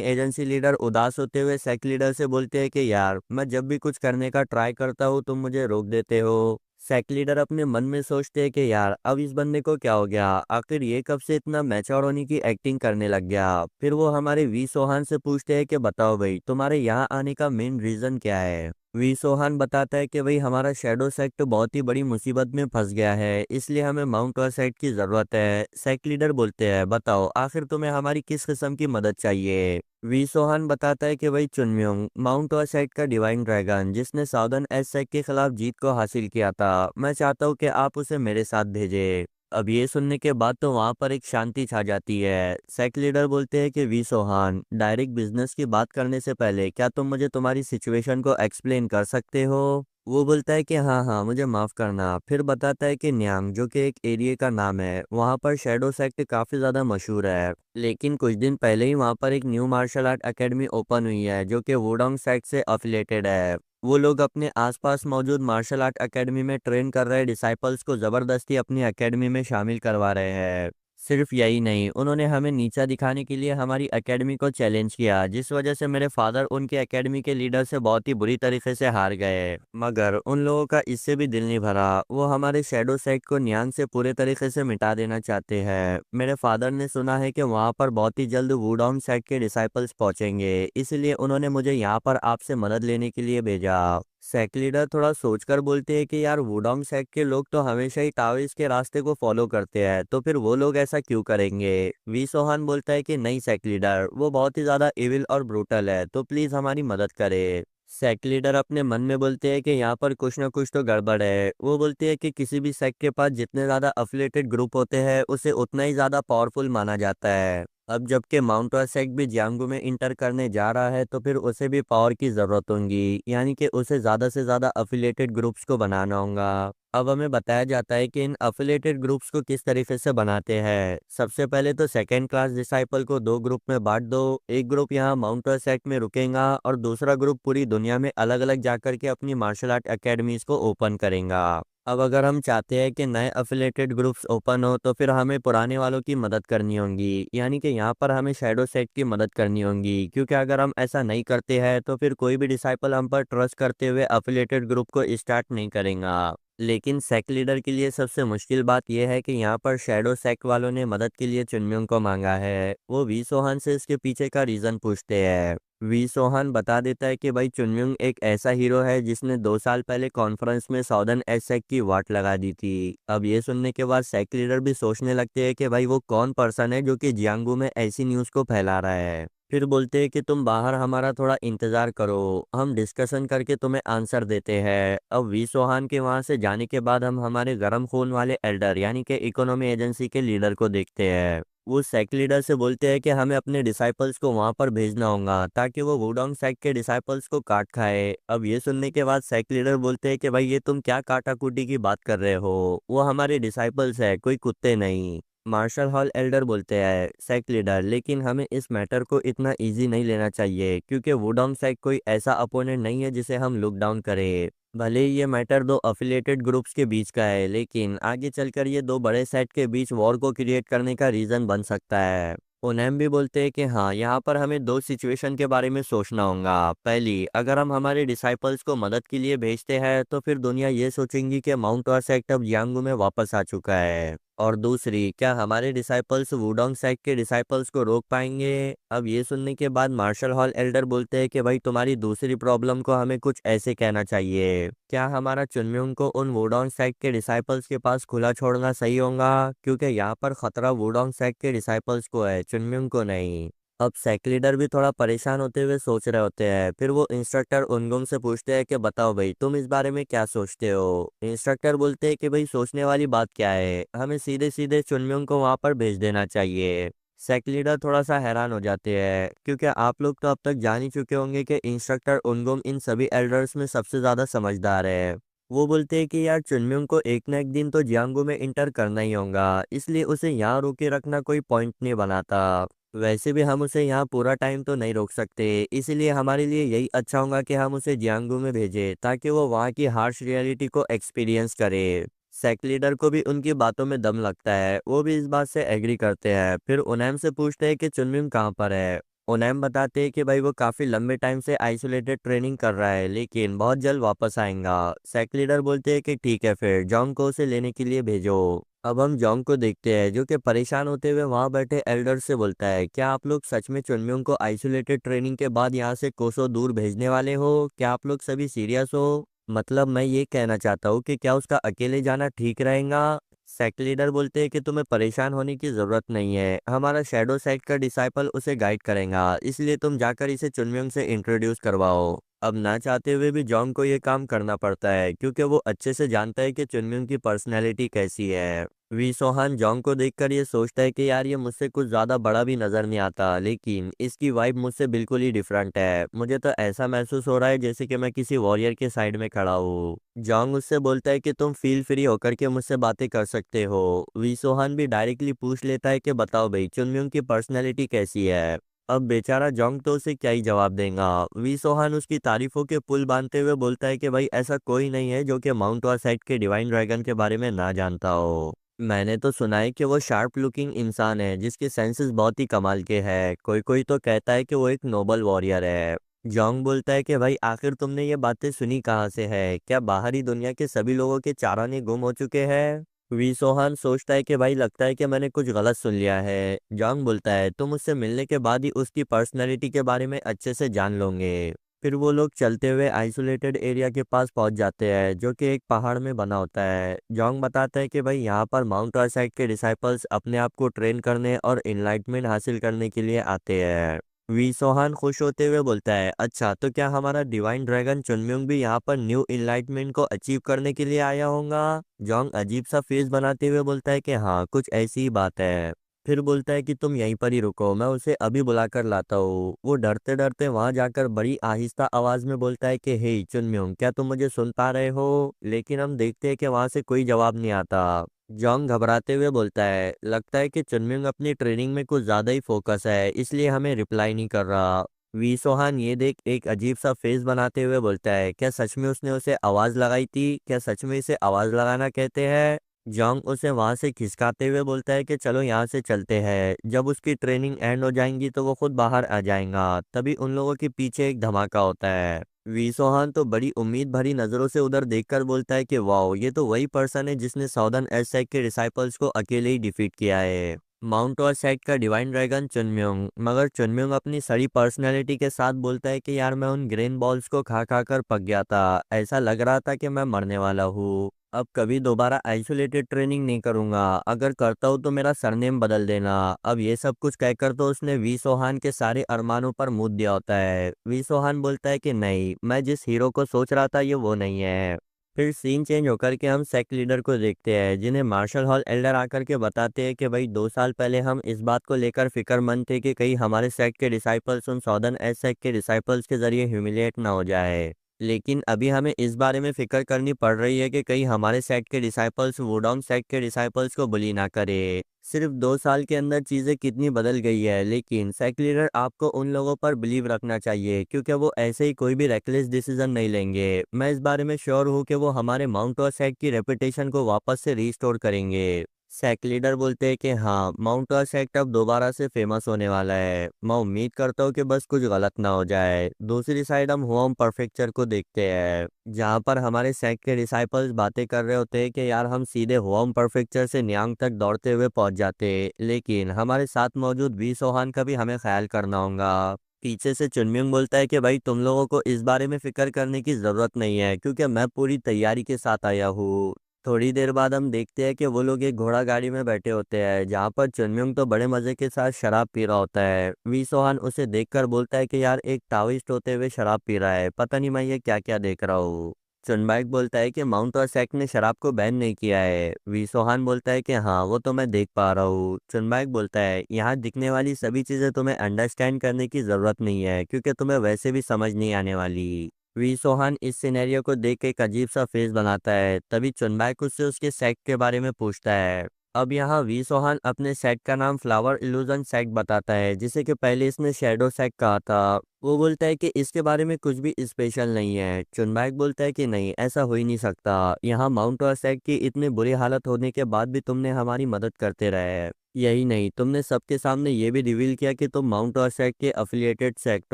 एजेंसी लीडर उदास होते हुए सेक्ट लीडर से बोलते हैं कि यार मैं जब भी कुछ करने का ट्राई करता हूँ तुम मुझे रोक देते हो। सेक्ट लीडर अपने मन में सोचते हैं कि यार अब इस बंदे को क्या हो गया? आखिर ये कब से इतना मैच्योर होने की एक्टिंग करने लग गया? फिर वो हमारे वी सोहान से पूछते हैं कि बताओ भाई, तुम्हारे यहाँ आने का मेन रीजन क्या है? वी सोहान बताता है कि भाई हमारा शेडो सेक्ट बहुत ही बड़ी मुसीबत में फंस गया है, इसलिए हमें माउंट सेक्ट की जरूरत है। सेक्ट लीडर बोलते हैं, बताओ आखिर तुम्हें हमारी किस किस्म की मदद चाहिए? वी सोहान बताता है कि भाई चुनम्योंग, माउंट सेक्ट का डिवाइन ड्रैगन जिसने साउदर्न एस सेक्ट के खिलाफ जीत को हासिल किया था, मैं चाहता हूँ कि आप उसे मेरे साथ भेजें। अब ये सुनने के बाद तो वहां पर एक शांति छा जाती है। सेक्ट लीडर बोलते हैं कि वी सोहान, डायरेक्ट बिजनेस की बात करने से पहले क्या तुम मुझे तुम्हारी सिचुएशन को एक्सप्लेन कर सकते हो? वो बोलता है कि हाँ हाँ, मुझे माफ करना। फिर बताता है कि न्यांग, जो कि एक एरिया का नाम है, वहाँ पर शेडो सेक्ट काफी ज्यादा मशहूर है, लेकिन कुछ दिन पहले ही वहाँ पर एक new martial art academy open हुई है जो कि वुडोंग सेक्ट से अफिलेटेड है। वो लोग अपने आसपास मौजूद मार्शल आर्ट एकेडमी में ट्रेन कर रहे डिसाइपल्स को जबरदस्ती अपनी एकेडमी में शामिल करवा रहे हैं। सिर्फ यही नहीं, उन्होंने हमें नीचा दिखाने के लिए हमारी एकेडमी को चैलेंज किया, जिस वजह से मेरे फादर उनके एकेडमी के लीडर से बहुत ही बुरी तरीके से हार गए। मगर उन लोगों का इससे भी दिल नहीं भरा। वो हमारे शेडो सेक्ट को न्यान से पूरे तरीके से मिटा देना चाहते हैं। मेरे फादर ने सुना है कि वहाँ पर बहुत ही जल्द वुडोंग सेक्ट के डिसाइपल्स पहुंचेंगे, इसलिए उन्होंने मुझे यहाँ पर आपसे मदद लेने के लिए भेजा। सेक्ट लीडर थोड़ा सोचकर बोलते हैं कि यार वुडोंग सेक्ट के लोग तो हमेशा ही ताओइस्ट के रास्ते को फॉलो करते हैं, तो फिर वो लोग ऐसा क्यों करेंगे। वी सोहान बोलता है कि नहीं सेक्ट लीडर, वो बहुत ही ज्यादा इविल और ब्रूटल है, तो प्लीज हमारी मदद करे। सेक्ट लीडर अपने मन में बोलते हैं कि यहाँ पर कुछ ना कुछ तो गड़बड़ है। वो बोलते हैं कि किसी भी सेक्ट के पास जितने ज्यादा अफिलिएटेड ग्रुप होते हैं उसे उतना ही ज्यादा पावरफुल माना जाता है। अब जबकि माउंट सेक्ट भी जियांगू में इंटर करने जा रहा है, तो फिर उसे भी पावर की जरूरत होगी, यानी कि उसे ज्यादा से ज्यादा अफिलिएटेड ग्रुप्स को बनाना होगा। अब हमें बताया जाता है कि इन अफिलिएटेड ग्रुप्स को किस तरीके से बनाते हैं। सबसे पहले तो सेकेंड क्लास डिसाइपल को दो ग्रुप में बांट दो। एक ग्रुप यहाँ माउंट सेक्ट में रुकेगा और दूसरा ग्रुप पूरी दुनिया में अलग अलग जाकर के अपनी मार्शल आर्ट एकेडमीज को ओपन करेगा। अब अगर हम चाहते हैं कि नए अफिलिएटेड ग्रुप्स ओपन हो, तो फिर हमें पुराने वालों की मदद करनी होगी, यानी कि यहाँ पर हमें शैडो सेट की मदद करनी होगी, क्योंकि अगर हम ऐसा नहीं करते हैं तो फिर कोई भी डिसाइपल हम पर ट्रस्ट करते हुए अफिलिएटेड ग्रुप को स्टार्ट नहीं करेगा। लेकिन सेक्ट लीडर के लिए सबसे मुश्किल बात यह है कि यहाँ पर शैडो सेक्ट वालों ने मदद के लिए चुनम्योंग को मांगा है। वो वी सोहान से इसके पीछे का रीजन पूछते हैं। वी सोहान बता देता है कि भाई चुनम्योंग एक ऐसा हीरो है जिसने 2 साल पहले कॉन्फ्रेंस में साउदर्न एज सेक्ट की वाट लगा दी थी। अब ये सुनने के बाद सेक्ट लीडर भी सोचने लगते हैं कि भाई वो कौन पर्सन है जो कि जियांगू में ऐसी न्यूज़ को फैला रहा है। फिर बोलते हैं कि तुम बाहर हमारा थोड़ा इंतजार करो, हम डिस्कशन करके तुम्हें आंसर देते हैं। अब वी सोहान के वहां से जाने के बाद हम हमारे गर्म खून वाले एल्डर यानी कि इकोनॉमी एजेंसी के लीडर को देखते हैं। वो सेक्ट लीडर से बोलते हैं कि हमें अपने डिसाइपल्स को वहां पर भेजना होगा ताकि वो वुडोंग सेक्ट के डिसाइपल्स को काट खाए। अब ये सुनने के बाद सेक्ट लीडर बोलते हैं कि भाई ये तुम क्या काटाकुटी की बात कर रहे हो, वो हमारे डिसाइपल्स है, कोई कुत्ते नहीं। मार्शल हॉल एल्डर बोलते हैं सेक्ट लीडर, लेकिन हमें इस मैटर को इतना इजी नहीं लेना चाहिए, क्योंकि वुडोंग सेक्ट कोई ऐसा अपोनेंट नहीं है जिसे हम लुक डाउन करें। भले ही ये मैटर दो अफिलिएटेड ग्रुप्स के बीच का है, लेकिन आगे चलकर ये दो बड़े सेट के बीच वॉर को क्रिएट करने का रीजन बन सकता है। ओनेम भी बोलते हैं कि हाँ, यहाँ पर हमें दो सिचुएशन के बारे में सोचना होगा। पहली, अगर हम हमारे डिसाइपल्स को मदद के लिए भेजते हैं तो फिर दुनिया ये सोचेंगी कि माउंट सेक्ट अब जियांगू में वापस आ चुका है। और दूसरी, क्या हमारे डिसाइपल्स वुडोंग सेक्ट के डिसाइपल्स को रोक पाएंगे। अब ये सुनने के बाद मार्शल हॉल एल्डर बोलते हैं कि भाई तुम्हारी दूसरी प्रॉब्लम को हमें कुछ ऐसे कहना चाहिए, क्या हमारा चुनम्योंग को उन वुडोंग सेक्ट के डिसाइपल्स के पास खुला छोड़ना सही होगा, क्योंकि यहाँ पर खतरा वुडोंग सेक्ट के डिसाइपल्स को है, चुनम्योंग को नहीं। अब सेक्ट लीडर भी थोड़ा परेशान होते हुए सोच रहे होते हैं। फिर वो इंस्ट्रक्टर उनगुम से पूछते हैं कि बताओ भाई तुम इस बारे में क्या सोचते हो। इंस्ट्रक्टर बोलते हैं कि भाई सोचने वाली बात क्या है, हमें सीधे सीधे चुनम्योंग को वहां पर भेज देना चाहिए। सेक्ट लीडर थोड़ा सा हैरान हो जाते हैं, क्योंकि आप लोग तो अब तक जान ही चुके होंगे कि इंस्ट्रक्टर उनगुम इन सभी एल्डर्स में सबसे ज्यादा समझदार है। वो बोलते हैं कि यार चुनम्योंग को एक ना एक दिन तो जियांगू में इंटर करना ही होगा, इसलिए उसे यहाँ रोके रखना कोई पॉइंट नहीं बनाता। वैसे भी हम उसे यहाँ पूरा टाइम तो नहीं रोक सकते, इसलिए हमारे लिए यही अच्छा होगा कि हम उसे जियांगू में भेजें ताकि वो वहाँ की हार्श रियलिटी को एक्सपीरियंस करे। सेक्ट लीडर को भी उनकी बातों में दम लगता है, वो भी इस बात से एग्री करते हैं। फिर उनैम से पूछते हैं कि चुनमिंग कहाँ पर है। उनैम बताते हैं कि भाई वो काफी लंबे टाइम से आइसोलेटेड ट्रेनिंग कर रहा है, लेकिन बहुत जल्द वापस आएगा। सेक्ट लीडर बोलते हैं कि ठीक है, फिर जॉन्ग को उसे लेने के लिए भेजो। अब हम जॉन्ग को देखते हैं जो कि परेशान होते हुए वहां बैठे एल्डर से बोलता है, क्या आप लोग सच में चुनम्योंग को आइसोलेटेड ट्रेनिंग के बाद यहाँ से कोसों दूर भेजने वाले हो? क्या आप लोग सभी सीरियस हो? मतलब मैं ये कहना चाहता हूँ कि क्या उसका अकेले जाना ठीक रहेगा। सेक्ट लीडर बोलते हैं कि तुम्हें परेशान होने की जरूरत नहीं है, हमारा शैडो सेक्ट का डिसाइपल उसे गाइड करेगा, इसलिए तुम जाकर इसे चुनम्योंग से इंट्रोड्यूस करवाओ। अब ना चाहते हुए भी जॉन्ग को ये काम करना पड़ता है, क्योंकि वो अच्छे से जानता है कि चुनम्योंग की पर्सनैलिटी कैसी है। वी सोहान जॉन्ग को देखकर ये सोचता है कि यार ये मुझसे कुछ ज्यादा बड़ा भी नजर नहीं आता, लेकिन इसकी वाइब मुझसे बिल्कुल ही डिफरेंट है। मुझे तो ऐसा महसूस हो रहा है जैसे कि मैं किसी वॉरियर के साइड में खड़ा हूँ। जॉन्ग उससे बोलता है कि तुम फील फ्री होकर के मुझसे बातें कर सकते हो। वी सोहान भी डायरेक्टली पूछ लेता है कि बताओ भाई चुनम्योंग की पर्सनैलिटी कैसी है। अब बेचारा जॉन्ग तो उसे क्या ही जवाब देगा। वी सोहान उसकी तारीफों के पुल बांधते हुए बोलता है कि भाई ऐसा कोई नहीं है जो कि माउंट वासेट के डिवाइन ड्रैगन के बारे में ना जानता हो। मैंने तो सुना है कि वो शार्प लुकिंग इंसान है जिसके सेंसेस बहुत ही कमाल के हैं, कोई कोई तो कहता है कि वो एक नोबल वॉरियर है। जॉन्ग बोलता है कि भाई आखिर तुमने ये बातें सुनी कहाँ से है, क्या बाहरी दुनिया के सभी लोगों के चाराने गुम हो चुके हैं? वी सोहान सोचता है कि भाई लगता है कि मैंने कुछ गलत सुन लिया है। जॉन्ग बोलता है तुम उससे मिलने के बाद ही उसकी पर्सनैलिटी के बारे में अच्छे से जान लोगे। फिर वो लोग चलते हुए आइसोलेटेड एरिया के पास पहुंच जाते हैं जो कि एक पहाड़ में बना होता है। जोंग बताता है कि भाई यहाँ पर माउंट आर्साइड के डिसाइपल्स अपने आप को ट्रेन करने और इनलाइटमेंट हासिल करने के लिए आते हैं। वी सोहान खुश होते हुए बोलता है, अच्छा तो क्या हमारा डिवाइन ड्रैगन चुनम्युंग भी यहाँ पर न्यू इनलाइटमेंट को अचीव करने के लिए आया होगा। जोंग अजीब सा फेस बनाते हुए बोलता है कि हाँ कुछ ऐसी ही बात है। फिर बोलता है कि तुम यहीं पर ही रुको, मैं उसे अभी बुला कर लाता हूँ। वो डरते डरते वहां जाकर बड़ी आहिस्ता आवाज में बोलता है कि हे चुनम्योंग, क्या तुम मुझे सुन पा रहे हो। लेकिन हम देखते हैं कि वहां से कोई जवाब नहीं आता। जोंग घबराते हुए बोलता है, लगता है कि चुनम्योंग अपनी ट्रेनिंग में कुछ ज्यादा ही फोकस है, इसलिए हमें रिप्लाई नहीं कर रहा। वी सोहान ये देख एक अजीब सा फेस बनाते हुए बोलता है, क्या सच में उसने उसे आवाज लगाई थी, क्या सच में इसे आवाज लगाना कहते हैं। जोंग उसे वहां से खिसकाते हुए बोलता है कि चलो यहाँ से चलते हैं, जब उसकी ट्रेनिंग एंड हो जाएंगी तो वो खुद बाहर आ जाएगा। तभी उन लोगों के पीछे एक धमाका होता है। वी सोहान तो बड़ी उम्मीद भरी नजरों से उधर देखकर बोलता है कि वाओ, ये तो वही पर्सन है जिसने साउदर्न एस्टेक के डिसाइपल्स को अकेले ही डिफीट किया है। माउंट और सेट का डिवाइन ड्रैगन चुनम्योंग। मगर चुनम्योंग अपनी सारी पर्सनैलिटी के साथ बोलता है कि यार मैं उन ग्रेन बॉल्स को खा खा कर पक गया था, ऐसा लग रहा था कि मैं मरने वाला हूँ। अब कभी दोबारा आइसोलेटेड ट्रेनिंग नहीं करूंगा, अगर करता हूँ तो मेरा सरनेम बदल देना। अब ये सब कुछ कहकर तो उसने वी सोहान के सारे अरमानों पर मुंह दिया होता है। वी सोहान बोलता है कि नहीं, मैं जिस हीरो को सोच रहा था ये वो नहीं है। फिर सीन चेंज होकर के हम सेक्ट लीडर को देखते हैं, जिन्हें मार्शल हॉल एल्डर आकर के बताते हैं कि भाई 2 साल पहले हम इस बात को लेकर फिक्रमंद थे कि कहीं हमारे सेक्ट के डिसाइपल्स उन सौदर्न एस सेक्ट के डिसाइपल्स के जरिए ह्यूमिलिएट ना हो जाए। लेकिन अभी हमें इस बारे में फिक्र करनी पड़ रही है कि कहीं हमारे सेक्ट के डिसाइपल्स वुडॉन्ग सेक्ट के डिसाइपल्स को बुली ना करे। सिर्फ 2 साल के अंदर चीजें कितनी बदल गई है, लेकिन सेक्ट लीडर आपको उन लोगों पर बिलीव रखना चाहिए क्योंकि वो ऐसे ही कोई भी रेकलेस डिसीजन नहीं लेंगे। मैं इस बारे में श्योर हूँ कि वो हमारे माउंट और सेक्ट की रेपुटेशन को वापस से रिस्टोर करेंगे। सेक्ट लीडर बोलते हैं कि हाँ, माउंट और सेक्ट अब दोबारा से फेमस होने वाला है। मैं उम्मीद करता हूँ कि बस कुछ गलत ना हो जाए। दूसरी साइड हम होम परफेक्चर को देखते हैं, जहाँ पर हमारे सेक्ट के डिसाइपल्स बातें कर रहे होते हैं कि यार हम सीधे होम परफेक्चर से न्यांग तक दौड़ते हुए पहुंच जाते, लेकिन हमारे साथ मौजूद वी सोहान का भी हमें ख्याल करना होगा। पीछे से चुनम्युंग बोलता है कि भाई तुम लोगों को इस बारे में फिक्र करने की जरूरत नहीं है क्योंकि मैं पूरी तैयारी के साथ आया हूँ। थोड़ी देर बाद हम देखते हैं कि वो लोग एक घोड़ा गाड़ी में बैठे होते हैं, जहाँ पर चुनम्युंग तो बड़े मजे के साथ शराब पी रहा होता है। वी सोहान उसे देखकर बोलता है कि यार एक ताओइस्ट होते हुए शराब पी रहा है, पता नहीं मैं ये क्या क्या देख रहा हूँ। चुनबाइक बोलता है कि माउंट और सेक्ट ने शराब को बैन नहीं किया है। वी सोहान बोलता है कि हाँ वो तो मैं देख पा रहा हूँ। चुनबाइक बोलता है, यहाँ दिखने वाली सभी चीजें तुम्हें अंडरस्टैंड करने की जरूरत नहीं है क्योंकि तुम्हें वैसे भी समझ नहीं आने वाली। वी सोहान इस सिनेरियो को देख के एक अजीब सा फेस बनाता है। तभी चुनबाइक उससे उसके सेक्ट के बारे में पूछता है। अब यहाँ वी सोहान अपने सेट का नाम फ्लावर इल्यूजन सेक्ट बताता है, जिसे कि पहले इसने शेडो सेक्ट कहा था। वो बोलता है कि इसके बारे में कुछ भी स्पेशल नहीं है। चुनबाइक बोलता है कि नहीं, ऐसा हो ही नहीं सकता, यहाँ माउंट और सेक्ट की इतनी बुरी हालत होने के बाद भी तुमने हमारी मदद करते रहे। यही नहीं, तुमने सबके सामने ये भी रिवील किया कि तुम माउंट और सेक्ट के अफिलिएटेड सेक्ट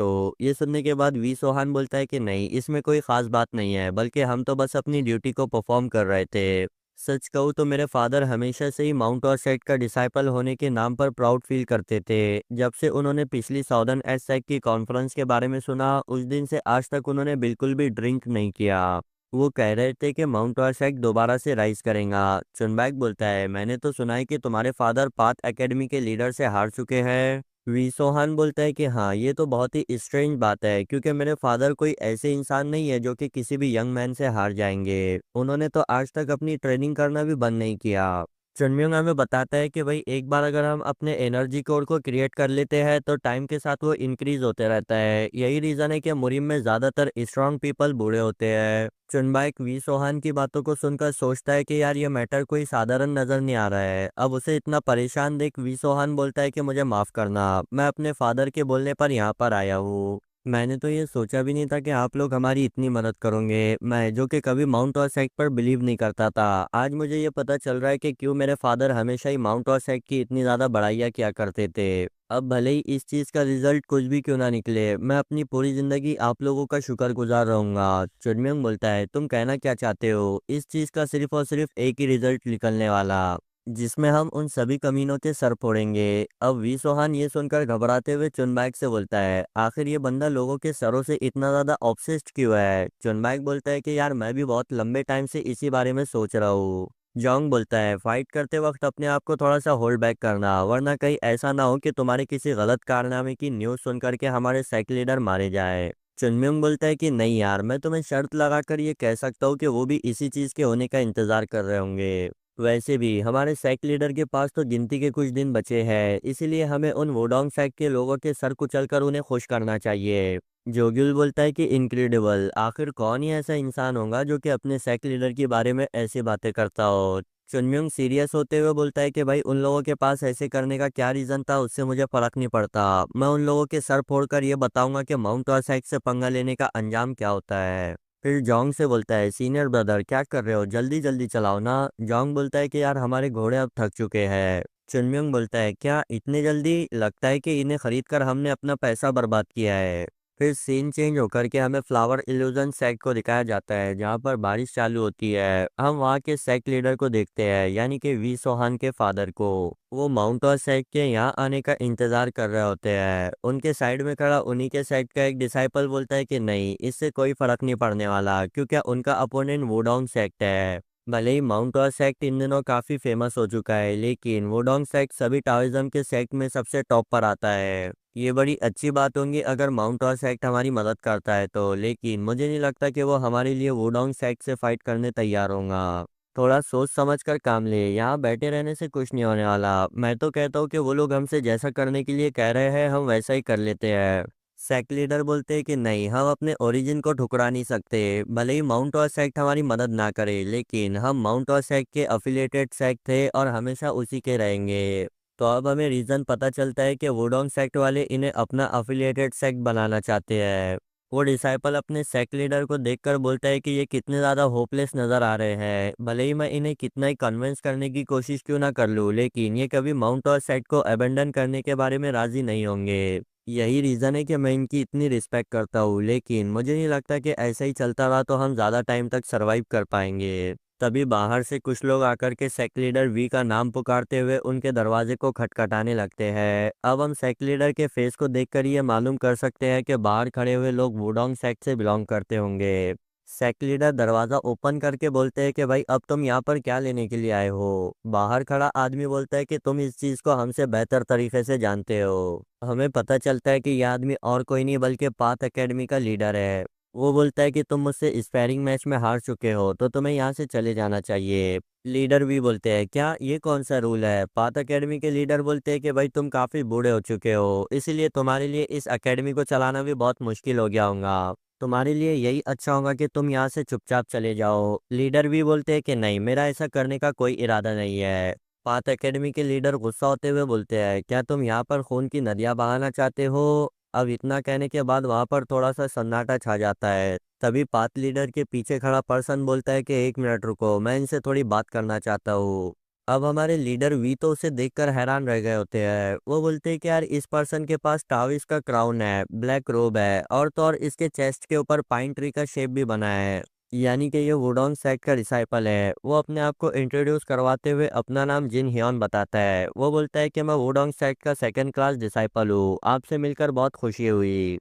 हो। ये सुनने के बाद वी सोहान बोलता है कि नहीं, इसमें कोई खास बात नहीं है, बल्कि हम तो बस अपनी ड्यूटी को परफॉर्म कर रहे थे। सच कहूँ तो मेरे फादर हमेशा से ही माउंट और सेक्ट का डिसाइपल होने के नाम पर प्राउड फील करते थे। जब से उन्होंने पिछली साउदर्न एस सेक्ट की कॉन्फ्रेंस के बारे में सुना, उस दिन से आज तक उन्होंने बिल्कुल भी ड्रिंक नहीं किया। वो कह रहे थे कि माउंट और सेक्ट दोबारा से राइज करेगा। चुनबैक बोलता है, मैंने तो सुना है कि तुम्हारे फादर पाथ एकेडमी के लीडर से हार चुके हैं। वी सोहान बोलता है कि हाँ, ये तो बहुत ही स्ट्रेंज बात है क्योंकि मेरे फादर कोई ऐसे इंसान नहीं है जो कि किसी भी यंग मैन से हार जाएंगे। उन्होंने तो आज तक अपनी ट्रेनिंग करना भी बंद नहीं किया। चुनम्योंग हमें बताता है कि भाई एक बार अगर हम अपने एनर्जी कोर को क्रिएट कर लेते हैं तो टाइम के साथ वो इंक्रीज होते रहता है। यही रीजन है कि मुरिम में ज्यादातर स्ट्रांग पीपल बूढ़े होते हैं। चुनबाइक वी सोहान की बातों को सुनकर सोचता है कि यार ये मैटर कोई साधारण नजर नहीं आ रहा है। अब उसे इतना परेशान देख वी सोहान बोलता है कि मुझे माफ करना, मैं अपने फादर के बोलने पर यहाँ पर आया हूँ। मैंने तो ये सोचा भी नहीं था कि आप लोग हमारी इतनी मदद करोगे। मैं जो कि कभी माउंट और सेक्ट पर बिलीव नहीं करता था, आज मुझे ये पता चल रहा है कि क्यों मेरे फादर हमेशा ही माउंट और सेक्ट की इतनी ज़्यादा बड़ाइयाँ किया करते थे। अब भले ही इस चीज़ का रिजल्ट कुछ भी क्यों ना निकले, मैं अपनी पूरी ज़िंदगी आप लोगों का शुक्रगुजार रहूंगा। चुनम्योंग बोलता है, तुम कहना क्या चाहते हो, इस चीज़ का सिर्फ और सिर्फ एक ही रिजल्ट निकलने वाला। जिसमें हम उन सभी कमीनों के सर फोड़ेंगे। अब वी सोहान ये सुनकर घबराते हुए चुनबैक से बोलता है, आखिर ये बंदा लोगों के सरों से इतना ज्यादा ऑब्सेस्ड क्यों है। चुनबैक बोलता है कि यार मैं भी बहुत लंबे टाइम से इसी बारे में सोच रहा हूँ। जोंग बोलता है, फाइट करते वक्त अपने आप को थोड़ा सा होल्ड बैक करना, वरना कहीं ऐसा ना हो कि तुम्हारे किसी गलत कारनामे की न्यूज़ सुन करके हमारे सेक्ट लीडर मारे जाए। चुनम्योंग बोलता है कि नहीं यार, मैं तुम्हें शर्त लगाकर ये कह सकता हूँ कि वो भी इसी चीज़ के होने का इंतज़ार कर रहे होंगे। वैसे भी हमारे सेक्ट लीडर के पास तो गिनती के कुछ दिन बचे हैं, इसीलिए हमें उन वोडोंग सेक्ट के लोगों के सर कुचलकर उन्हें खुश करना चाहिए। जोग्युल बोलता है कि इनक्रेडिबल, आखिर कौन ही ऐसा इंसान होगा जो कि अपने सेक्ट लीडर के बारे में ऐसी बातें करता हो। चुनम्योंग सीरियस होते हुए बोलता है कि भाई उन लोगों के पास ऐसे करने का क्या रीज़न था उससे मुझे फर्क नहीं पड़ता, मैं उन लोगों के सर फोड़कर ये बताऊंगा कि माउंट सेक्ट से पंगा लेने का अंजाम क्या होता है। फिर जोंग से बोलता है, सीनियर ब्रदर क्या कर रहे हो, जल्दी जल्दी चलाओ ना। जोंग बोलता है कि यार हमारे घोड़े अब थक चुके हैं। चुनम्योंग बोलता है, क्या इतने जल्दी, लगता है कि इन्हें खरीद कर हमने अपना पैसा बर्बाद किया है। फिर सीन चेंज होकर के हमें फ्लावर इल्यूजन सेक्ट को दिखाया जाता है जहाँ पर बारिश चालू होती है। हम वहाँ के सेक्ट लीडर को देखते हैं, यानी कि वी सोहान के फादर को। वो माउंट और सेक्ट के यहाँ आने का इंतजार कर रहे होते हैं। उनके साइड में खड़ा उन्हीं के सेक्ट का एक डिसाइपल बोलता है कि नहीं, इससे कोई फर्क नहीं पड़ने वाला क्योंकि उनका अपोनेंट वुडोंग सेक्ट है। भले ही माउंट और सेक्ट इन दिनों काफी फेमस हो चुका है, लेकिन वुडोंग सेक्ट सभी टाओइज्म के सेक्ट में सबसे टॉप पर आता है। ये बड़ी अच्छी बात होंगी अगर माउंट और सेक्ट हमारी मदद करता है तो, लेकिन मुझे नहीं लगता कि वो हमारे लिए वुडोंग सेक्ट से फाइट करने तैयार होगा। थोड़ा सोच समझ कर काम ले, यहाँ बैठे रहने से कुछ नहीं होने वाला। मैं तो कहता हूँ कि वो लोग हमसे जैसा करने के लिए कह रहे हैं हम वैसा ही कर लेते हैं। सेक्ट लीडर बोलते हैं कि नहीं, हम अपने ओरिजिन को ठुकरा नहीं सकते। भले ही माउंट और सेक्ट हमारी मदद ना करे, लेकिन हम माउंट और सेक्ट के अफिलिएटेड सेक्ट थे और हमेशा उसी के रहेंगे। तो अब हमें रीज़न पता चलता है कि वुडोंग सेक्ट वाले इन्हें अपना अफिलिएटेड सेक्ट बनाना चाहते हैं। वो डिसाइपल अपने सेक्ट लीडर को देखकर बोलता है कि ये कितने ज़्यादा होपलेस नज़र आ रहे हैं। भले ही मैं इन्हें कितना ही कन्विंस करने की कोशिश क्यों ना कर लूँ, लेकिन ये कभी माउंट और सेक्ट को अबेंडन करने के बारे में राज़ी नहीं होंगे। यही रीज़न है कि मैं इनकी इतनी रिस्पेक्ट करता हूँ, लेकिन मुझे नहीं लगता कि ऐसा ही चलता रहा तो हम ज़्यादा टाइम तक सरवाइव कर पाएंगे। तभी बाहर से कुछ लोग आकर के सेक्ट लीडर वी का नाम पुकारते हुए उनके दरवाजे को खटखटाने लगते हैं। अब हम सेक्ट लीडर के फेस को देखकर ये मालूम कर सकते हैं कि बाहर खड़े हुए लोग वुडोंग सेक्ट से बिलोंग करते होंगे। सेक्ट लीडर दरवाजा ओपन करके बोलते हैं कि भाई अब तुम यहाँ पर क्या लेने के लिए आए हो। बाहर खड़ा आदमी बोलता है कि तुम इस चीज़ को हमसे बेहतर तरीके से जानते हो। हमें पता चलता है कि यह आदमी और कोई नहीं बल्कि पाथ एकेडमी का लीडर है। वो बोलता है कि तुम मुझसे स्पैरिंग मैच में हार चुके हो तो तुम्हें यहाँ से चले जाना चाहिए। लीडर भी बोलते हैं, क्या ये कौन सा रूल है। पाथ एकेडमी के लीडर बोलते हैं कि भाई तुम काफ़ी बूढ़े हो चुके हो, इसीलिए तुम्हारे लिए इस एकेडमी को चलाना भी बहुत मुश्किल हो गया होगा। तुम्हारे लिए यही अच्छा होगा कि तुम यहाँ से चुपचाप चले जाओ। लीडर भी बोलते हैं कि नहीं, मेरा ऐसा करने का कोई इरादा नहीं है। पाथ एकेडमी के लीडर गुस्सा होते हुए बोलते हैं, क्या तुम यहाँ पर खून की नदियाँ बहाना चाहते हो। अब इतना कहने के बाद वहां पर थोड़ा सा सन्नाटा छा जाता है। तभी पाथ लीडर के पीछे खड़ा पर्सन बोलता है कि एक मिनट रुको, मैं इनसे थोड़ी बात करना चाहता हूँ। अब हमारे लीडर वी तो उसे देखकर हैरान रह गए होते हैं। वो बोलते हैं कि यार इस पर्सन के पास टाविस का क्राउन है, ब्लैक रोब है, और तो और इसके चेस्ट के ऊपर पाइन ट्री का शेप भी बना है, यानी कि ये वुडोंग सेक्ट का डिसाइपल है। वो अपने आप को इंट्रोड्यूस करवाते हुए अपना नाम जिन हियोन बताता है। वो बोलता है कि मैं वुडोंग सेक्ट का सेकंड क्लास डिसाइपल हूँ, आपसे मिलकर बहुत खुशी हुई।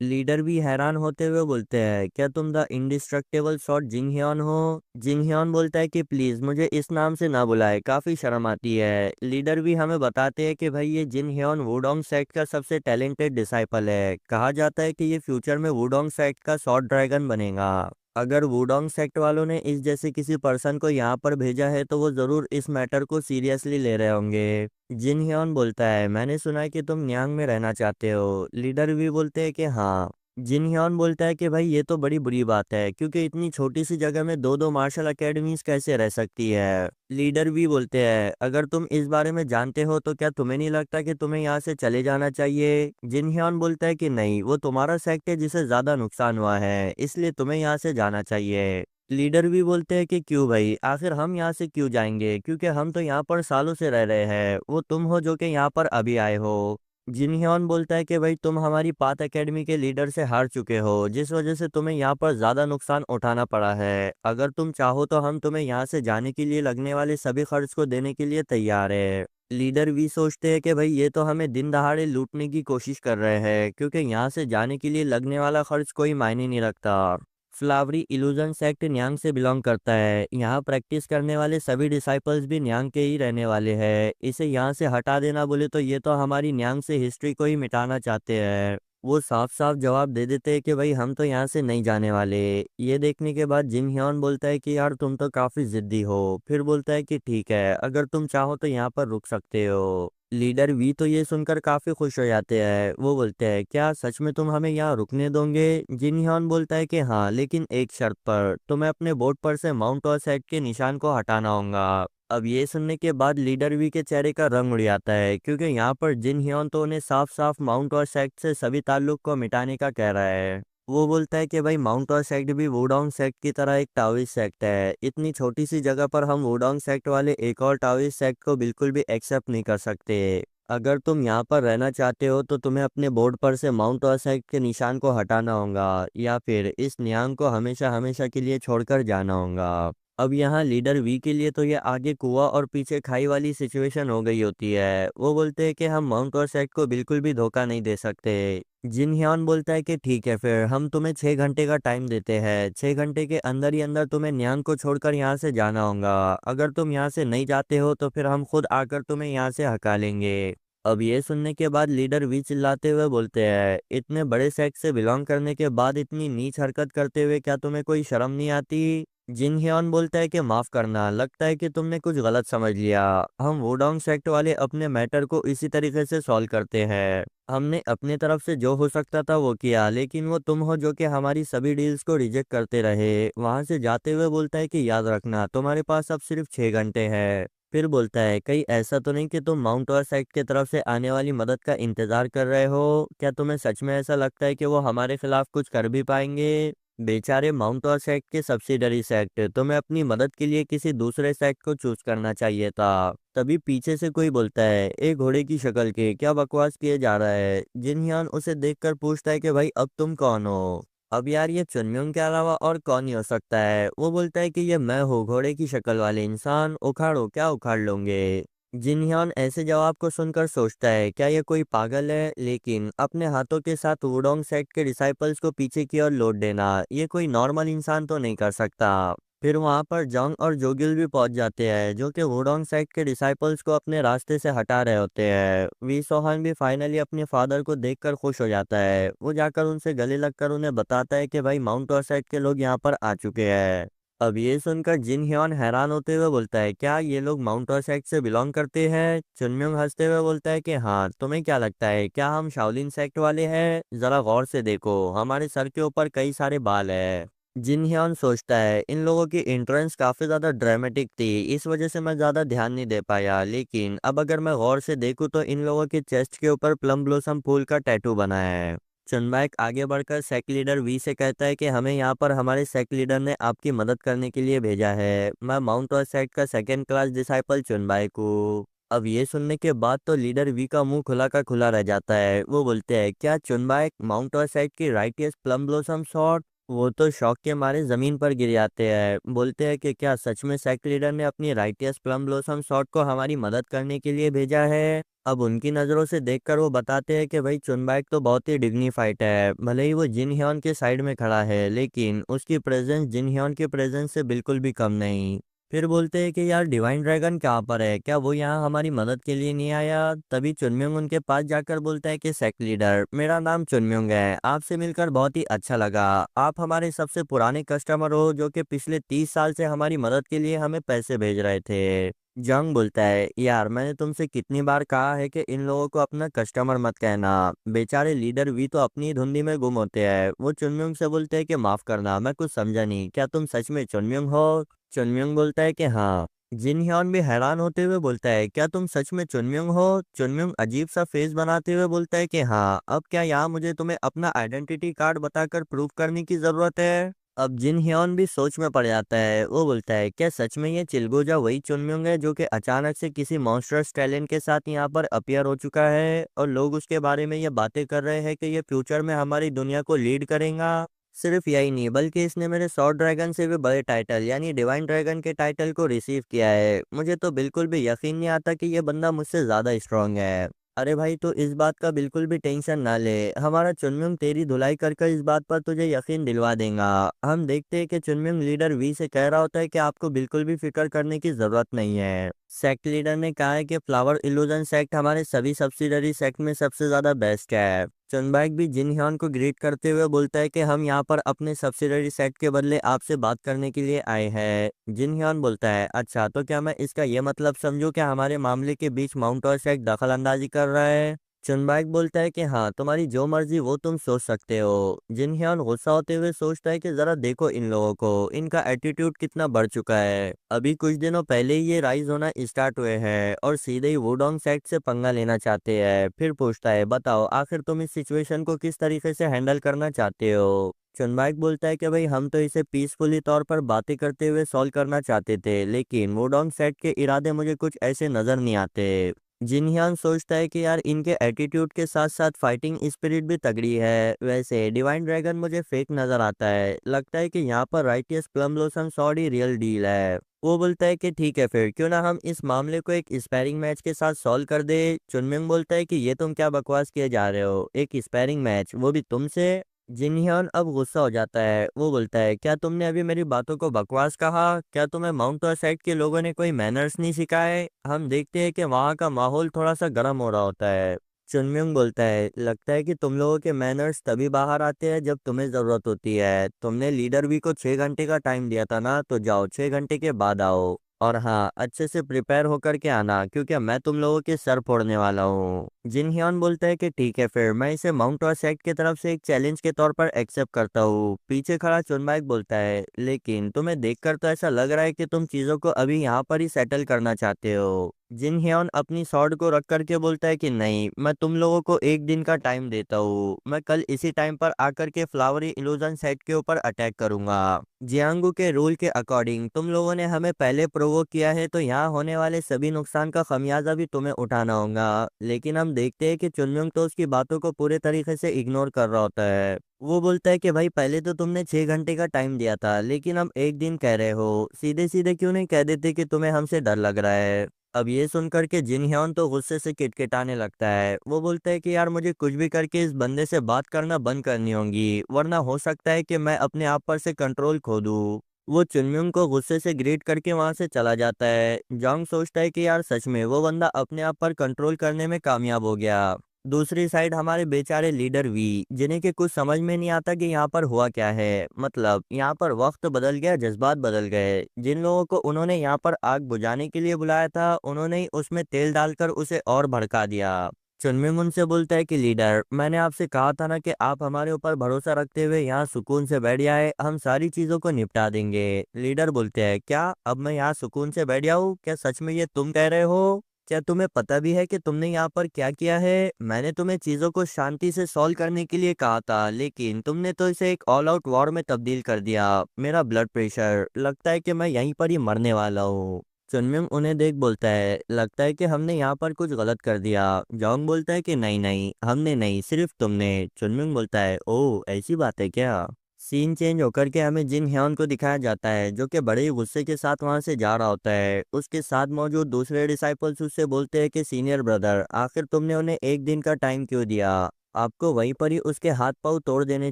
लीडर भी हैरान होते हुए बोलते हैं, क्या तुम the indestructible shot Jing Hyun हो। जिंग ह्योन बोलता है कि प्लीज मुझे इस नाम से ना बुलाए, काफी शर्म आती है। लीडर भी हमें बताते हैं कि भाई ये जिन ह्योन वुडोंग सेक्ट का सबसे टैलेंटेड डिसाइपल है। कहा जाता है कि ये फ्यूचर में वुडोंग सेक्ट का शॉर्ट ड्रैगन बनेगा। अगर वुडोंग सेक्ट वालों ने इस जैसे किसी पर्सन को यहाँ पर भेजा है तो वो जरूर इस मैटर को सीरियसली ले रहे होंगे। जिन ह्योन बोलता है, मैंने सुना है कि तुम न्यांग में रहना चाहते हो। लीडर भी बोलते हैं कि हाँ। जिन ह्योन बोलता है कि भाई ये तो बड़ी बुरी बात है, क्योंकि इतनी छोटी सी जगह में दो दो मार्शल अकेडमीज कैसे रह सकती है। लीडर भी बोलते हैं, अगर तुम इस बारे में जानते हो तो क्या तुम्हें नहीं लगता कि तुम्हें यहाँ से चले जाना चाहिए। जिन ह्योन बोलता है कि नहीं, वो तुम्हारा सेक्ट है जिसे ज्यादा नुकसान हुआ है, इसलिए तुम्हें यहाँ से जाना चाहिए। लीडर भी बोलते हैं कि क्यों भाई, आखिर हम यहाँ से क्यों जाएंगे, क्योंकि हम तो यहाँ पर सालों से रह रहे हैं, वो तुम हो जो कि यहाँ पर अभी आए हो। जिन ह्योन बोलता है कि भाई तुम हमारी पाथ एकेडमी के लीडर से हार चुके हो, जिस वजह से तुम्हें यहाँ पर ज़्यादा नुकसान उठाना पड़ा है। अगर तुम चाहो तो हम तुम्हें यहाँ से जाने के लिए लगने वाले सभी खर्च को देने के लिए तैयार है। लीडर भी सोचते हैं कि भाई ये तो हमें दिन दहाड़े लूटने की कोशिश कर रहे हैं, क्योंकि यहाँ से जाने के लिए लगने वाला खर्च कोई मायने नहीं रखता। फ्लावरी इल्यूजन सेक्ट न्यांग से बिलोंग करता है। यहाँ प्रैक्टिस करने वाले सभी डिसाइपल्स भी न्यांग के ही रहने वाले हैं। इसे यहाँ से हटा देना बोले तो ये तो हमारी न्यांग से हिस्ट्री को ही मिटाना चाहते हैं। वो साफ साफ जवाब दे देते हैं कि भाई हम तो यहाँ से नहीं जाने वाले। ये देखने के बाद जिन ह्योन बोलता है कि यार तुम तो काफी जिद्दी हो। फिर बोलता है कि ठीक है, अगर तुम चाहो तो यहाँ पर रुक सकते हो। लीडर वी तो ये सुनकर काफी खुश हो जाते हैं। वो बोलते हैं क्या सच में तुम हमें यहाँ रुकने दोगे? जिन ह्योन बोलता है कि हाँ, लेकिन एक शर्त पर, तुम्हें अपने बोर्ड पर से माउंट और सेट के निशान को हटाना होगा। अब ये सुनने के बाद लीडर वी के चेहरे का रंग उड़ जाता है, क्योंकि यहाँ पर जिन ह्योन तो उन्हें साफ साफ माउंट और सेक्ट से सभी ताल्लुक को मिटाने का कह रहा है। वो बोलता है कि भाई माउंट और सेक्ट भी वुडोंग सेक्ट की तरह एक टाओइस्ट सेक्ट है। इतनी छोटी सी जगह पर हम वुडोंग सेक्ट वाले एक और टाओइस्ट सेक्ट को बिल्कुल भी एक्सेप्ट नहीं कर सकते। अगर तुम यहाँ पर रहना चाहते हो तो तुम्हें अपने बोर्ड पर से माउंट और सेक्ट के निशान को हटाना होगा, या फिर इस न्यांग को हमेशा हमेशा के लिए छोड़कर जाना होगा। अब यहाँ लीडर वी के लिए तो ये आगे कुआं और पीछे खाई वाली सिचुएशन हो गई होती है। वो बोलते हैं कि हम माउंट और सेट को बिल्कुल भी धोखा नहीं दे सकते। जिन ह्योन बोलता है कि ठीक है, फिर हम तुम्हें 6 घंटे का टाइम देते हैं। 6 घंटे के अंदर ही अंदर तुम्हें न्यांग को छोड़कर यहाँ से जाना होगा। अगर तुम यहाँ से नहीं जाते हो तो फिर हम खुद आकर तुम्हें यहाँ से हका लेंगे। अब ये सुनने के बाद लीडर वी चिल्लाते हुए बोलते हैं, इतने बड़े सेक्ट से बिलोंग करने के बाद इतनी नीच हरकत करते हुए क्या तुम्हें कोई शर्म नहीं आती? जिन ह्योन बोलता है कि माफ करना, लगता है कि तुमने कुछ गलत समझ लिया। हम वुडोंग सेक्ट वाले अपने मैटर को इसी तरीके से सॉल्व करते हैं। हमने अपने तरफ से जो हो सकता था वो किया, लेकिन वो तुम हो जो कि हमारी सभी डील्स को रिजेक्ट करते रहे। वहां से जाते हुए बोलता है कि याद रखना तुम्हारे पास अब सिर्फ 6 घंटे हैं। फिर बोलता है कहीं ऐसा तो नहीं कि तुम माउंट और सेक्ट की तरफ से आने वाली मदद का इंतजार कर रहे हो? क्या तुम्हें सच में ऐसा लगता है कि वो हमारे खिलाफ कुछ कर भी पाएंगे? बेचारे माउंट और सेक्ट के सब्सिडरी सेक्ट, तुम्हें अपनी मदद के लिए किसी दूसरे सेक्ट को चूज करना चाहिए था। तभी पीछे से कोई बोलता है, एक घोड़े की शक्ल के क्या बकवास किए जा रहा है? जिन ह्योन उसे देखकर पूछता है कि भाई अब तुम कौन हो? अब यार ये चुनम्योंग के अलावा और कौन ही हो सकता है? वो बोलता है कि ये मैं हूँ, घोड़े की शक्ल वाले इंसान। उखाड़ो, क्या उखाड़ लोगे? जिन ह्योन ऐसे जवाब को सुनकर सोचता है क्या ये कोई पागल है, लेकिन अपने हाथों के साथ वुडोंग सेक्ट के डिसाइपल्स को पीछे की ओर लौट देना ये कोई नॉर्मल इंसान तो नहीं कर सकता। फिर वहां पर जंग और जोगिल भी पहुंच जाते हैं, जो कि वुडोंग सेक्ट के डिसाइपल्स को अपने रास्ते से हटा रहे होते हैं। वी सोहान भी फाइनली अपने फादर को देखकर खुश हो जाता है। वो जाकर उनसे गले लगकर उन्हें बताता है कि भाई माउंट और सेक्ट के लोग यहाँ पर आ चुके हैं। अब ये सुनकर जिन ह्योन हैरान होते हुए बोलता है, क्या ये लोग माउंट और सेक्ट से बिलोंग करते हैं? चुनम्योंग हंसते हुए बोलता है कि हाँ, तुम्हें क्या लगता है क्या हम शाओलिन सेक्ट वाले हैं? जरा गौर से देखो, हमारे सर के ऊपर कई सारे बाल है। जिन ह्योन सोचता है इन लोगों की एंट्रेंस काफी ज्यादा ड्रामेटिक थी, इस वजह से मैं ज्यादा ध्यान नहीं दे पाया, लेकिन अब अगर मैं गौर से देखूं तो इन लोगों के चेस्ट के ऊपर प्लम ब्लॉसम फूल का टैटू बना है। चुनबाइक आगे बढ़कर सेक्ट लीडर वी से कहता है कि हमें यहाँ पर हमारे सेक्ट लीडर ने आपकी मदद करने के लिए भेजा है। मैं माउंट और सेक्ट का सेकंड क्लास डिसाइपल चुनबाइक हूँ। अब ये सुनने के बाद तो लीडर वी का मुंह खुला का खुला रह जाता है। वो बोलते हैं, क्या चुनबाइक माउंट और सेक्ट की राइटियस प्लम ब्लॉसम शॉट? वो तो शौक के मारे जमीन पर गिर जाते हैं। बोलते हैं कि क्या सच में सेक्ट लीडर ने अपनी राइटियस प्लम ब्लॉसम शॉट को हमारी मदद करने के लिए भेजा है? अब उनकी नज़रों से देखकर वो बताते हैं कि भाई चुनबाइक तो बहुत ही डिग्निफाइड है। भले ही वो जिन ह्योन के साइड में खड़ा है, लेकिन उसकी प्रेजेंस जिन ह्योन के प्रेजेंस से बिल्कुल भी कम नहीं। फिर बोलते हैं कि यार डिवाइन ड्रैगन कहाँ पर है? क्या वो यहाँ हमारी मदद के लिए नहीं आया? तभी चुनम्योंग उनके पास जाकर बोलता है कि सेक्ट लीडर, मेरा नाम चुनम्योंग है, आपसे मिलकर बहुत ही अच्छा लगा। आप हमारे सबसे पुराने कस्टमर हो, जो कि पिछले 30 साल से हमारी मदद के लिए हमें पैसे भेज रहे थे। जंग बोलता है, यार मैंने तुमसे कितनी बार कहा है कि इन लोगों को अपना कस्टमर मत कहना। बेचारे लीडर वी तो अपनी धुंधी में गुम होते हैं। वो चुनम्योंग से बोलते हैं कि माफ करना, मैं कुछ समझा नहीं, क्या तुम सच में चुनम्योंग हो? चुनम्योंग बोलता है कि हाँ। जिन ह्योन भी हैरान होते हुए बोलता है, क्या तुम सच में चुनम्योंग हो? चुनम्योंग अजीब सा फेस बनाते हुए बोलता है कि हाँ। अब क्या यहाँ मुझे तुम्हें अपना आइडेंटिटी कार्ड बताकर प्रूव करने की जरूरत है? अब जिन ह्योन भी सोच में पड़ जाता है। वो बोलता है क्या सच में ये चिलगोजा वही चुनम्योंग है जो कि अचानक से किसी मॉन्स्टर्स टैलेंट के साथ यहाँ पर अपीयर हो चुका है और लोग उसके बारे में ये बातें कर रहे हैं कि ये फ्यूचर में हमारी दुनिया को लीड करेगा। सिर्फ यही नहीं बल्कि इसने मेरे सॉर्ड ड्रैगन से भी बड़े टाइटल यानी डिवाइन ड्रैगन के टाइटल को रिसीव किया है। मुझे तो बिल्कुल भी यकीन नहीं आता कि ये बंदा मुझसे ज़्यादा स्ट्रांग है। अरे भाई तो इस बात का बिल्कुल भी टेंशन ना ले, हमारा चुनम्युंग तेरी धुलाई कर कर इस बात पर तुझे यकीन दिलवा देगा। हम देखते हैं कि चुनम्युंग लीडर वी से कह रहा होता है कि आपको बिल्कुल भी फिक्र करने की जरूरत नहीं है। सेक्ट लीडर ने कहा है कि फ्लावर इल्यूजन सेक्ट हमारे सभी सब्सिडरी सेक्ट में सबसे ज्यादा बेस्ट है। चुनबाइक भी जिन ह्योन को ग्रीट करते हुए बोलता है कि हम यहाँ पर अपने सब्सिडरी सेक्ट के बदले आपसे बात करने के लिए आए हैं। जिन ह्योन बोलता है अच्छा तो क्या मैं इसका ये मतलब समझूं क्या हमारे मामले के बीच माउंट और सेक्ट दखल अंदाजी कर रहा है। चुनबाइक बोलता है कि हाँ तुम्हारी जो मर्जी वो तुम सोच सकते हो। जिन ह्योन गुस्सा होते हुए सोचता है कि जरा देखो इन लोगों को, इनका एटीट्यूड कितना बढ़ चुका है। अभी कुछ दिनों पहले ही ये राइज होना स्टार्ट हुए हैं और सीधे ही वुडोंग सेक्ट से पंगा लेना चाहते हैं। फिर पूछता है बताओ आखिर तुम इस सिचुएशन को किस तरीके से हैंडल करना चाहते हो। चुनबाइक बोलता है कि भाई हम तो इसे पीसफुली तौर पर बातें करते हुए सॉल्व करना चाहते थे लेकिन वुडोंग सेक्ट के इरादे मुझे कुछ ऐसे नजर नहीं आते। जिनह्यान सोचता है कि यार इनके एटीट्यूड के साथ साथ फाइटिंग स्पिरिट भी तगड़ी है। वैसे डिवाइन ड्रैगन मुझे फेक नजर आता है, लगता है कि यहाँ पर राइटियस प्लम लोशन सॉर्ड ही रियल डील है। वो बोलता है कि ठीक है फिर क्यों ना हम इस मामले को एक स्पैरिंग मैच के साथ सॉल्व कर दे। चुनमिंग बोलता है कि ये तुम क्या बकवास किए जा रहे हो, एक स्पैरिंग मैच वो भी तुमसे। जिनह्योन अब गुस्सा हो जाता है। वो बोलता है क्या तुमने अभी मेरी बातों को बकवास कहा, क्या तुम्हें माउंट और साइड के लोगों ने कोई मैनर्स नहीं सिखाए। हम देखते हैं कि वहाँ का माहौल थोड़ा सा गर्म हो रहा होता है। चुनम्युंग बोलता है लगता है कि तुम लोगों के मैनर्स तभी बाहर आते हैं जब तुम्हें जरूरत होती है। तुमने लीडर भी को 6 घंटे का टाइम दिया था ना, तो जाओ 6 घंटे के बाद आओ। और हाँ अच्छे से प्रिपेयर होकर के आना क्योंकि मैं तुम लोगों के सर फोड़ने वाला हूँ। जिन ह्योन बोलता है कि ठीक है फिर मैं इसे माउंट और सेक्ट की तरफ से एक चैलेंज के तौर पर एक्सेप्ट करता हूँ। पीछे खड़ा चुनबाइक बोलता है लेकिन तुम्हें देखकर तो ऐसा लग रहा है कि तुम चीजों को अभी यहाँ पर ही सेटल करना चाहते हो। जिन ह्योन अपनी स्वॉर्ड को रख करके बोलता है कि नहीं मैं तुम लोगों को एक दिन का टाइम देता हूँ, मैं कल इसी टाइम पर आकर के फ्लावरी इल्यूजन सेट के ऊपर अटैक करूंगा। जियांगू के रूल के अकॉर्डिंग तुम लोगों ने हमें पहले प्रोवोक किया है तो यहाँ होने वाले सभी नुकसान का खमियाजा भी तुम्हें उठाना होगा। लेकिन हम देखते हैं कि चुनम्युंग तो उसकी बातों को पूरे तरीके से इग्नोर कर रहा होता है। वो बोलता है कि भाई पहले तो तुमने 6 घंटे का टाइम दिया था लेकिन अब एक दिन कह रहे हो, सीधे सीधे क्यों नहीं कह देते कि तुम्हें हमसे डर लग रहा है। अब ये सुनकर के जिन ह्योन तो गुस्से से किटकिटाने लगता है। वो बोलता है कि यार मुझे कुछ भी करके इस बंदे से बात करना बंद करनी होगी वरना हो सकता है कि मैं अपने आप पर से कंट्रोल खो दूँ। वो चुनम्युंग को गुस्से से ग्रीट करके वहां से चला जाता है। जॉन्ग सोचता है कि यार सच में वो बंदा अपने आप पर कंट्रोल करने में कामयाब हो गया। दूसरी साइड हमारे बेचारे लीडर वी जिन्हें कि कुछ समझ में नहीं आता कि यहाँ पर हुआ क्या है। मतलब यहाँ पर वक्त बदल गया, जज्बात बदल गए। जिन लोगों को उन्होंने यहाँ पर आग बुझाने के लिए बुलाया था उन्होंने ही उसमें तेल डालकर उसे और भड़का दिया। चुनमिंग उनसे बोलता है कि लीडर मैंने आपसे कहा था ना कि आप हमारे ऊपर भरोसा रखते हुए यहाँ सुकून से बैठ जाए, हम सारी चीजों को निपटा देंगे। लीडर बोलते हैं क्या अब मैं यहाँ सुकून से बैठ जाऊँ, क्या सच में ये तुम कह रहे हो। क्या तुम्हें पता भी है कि तुमने यहाँ पर क्या किया है। मैंने तुम्हें चीजों को शांति से सॉल्व करने के लिए कहा था लेकिन तुमने तो इसे एक ऑल आउट वॉर में तब्दील कर दिया। मेरा ब्लड प्रेशर, लगता है कि मैं यहीं पर ही मरने वाला हूँ। चुनमिंग उन्हें देख बोलता है लगता है कि हमने यहाँ पर कुछ गलत कर दिया। जोंग बोलता है कि नहीं नहीं हमने नहीं, सिर्फ तुमने। चुनमिंग बोलता है ओह ऐसी बात है क्या। सीन चेंज होकर के हमें जिन ह्योन को दिखाया जाता है जो कि बड़े ही गुस्से के साथ वहां से जा रहा होता है। उसके साथ मौजूद दूसरे डिसाइपल्स उससे बोलते हैं कि सीनियर ब्रदर आखिर तुमने उन्हें एक दिन का टाइम क्यों दिया, आपको वहीं पर ही उसके हाथ पांव तोड़ देने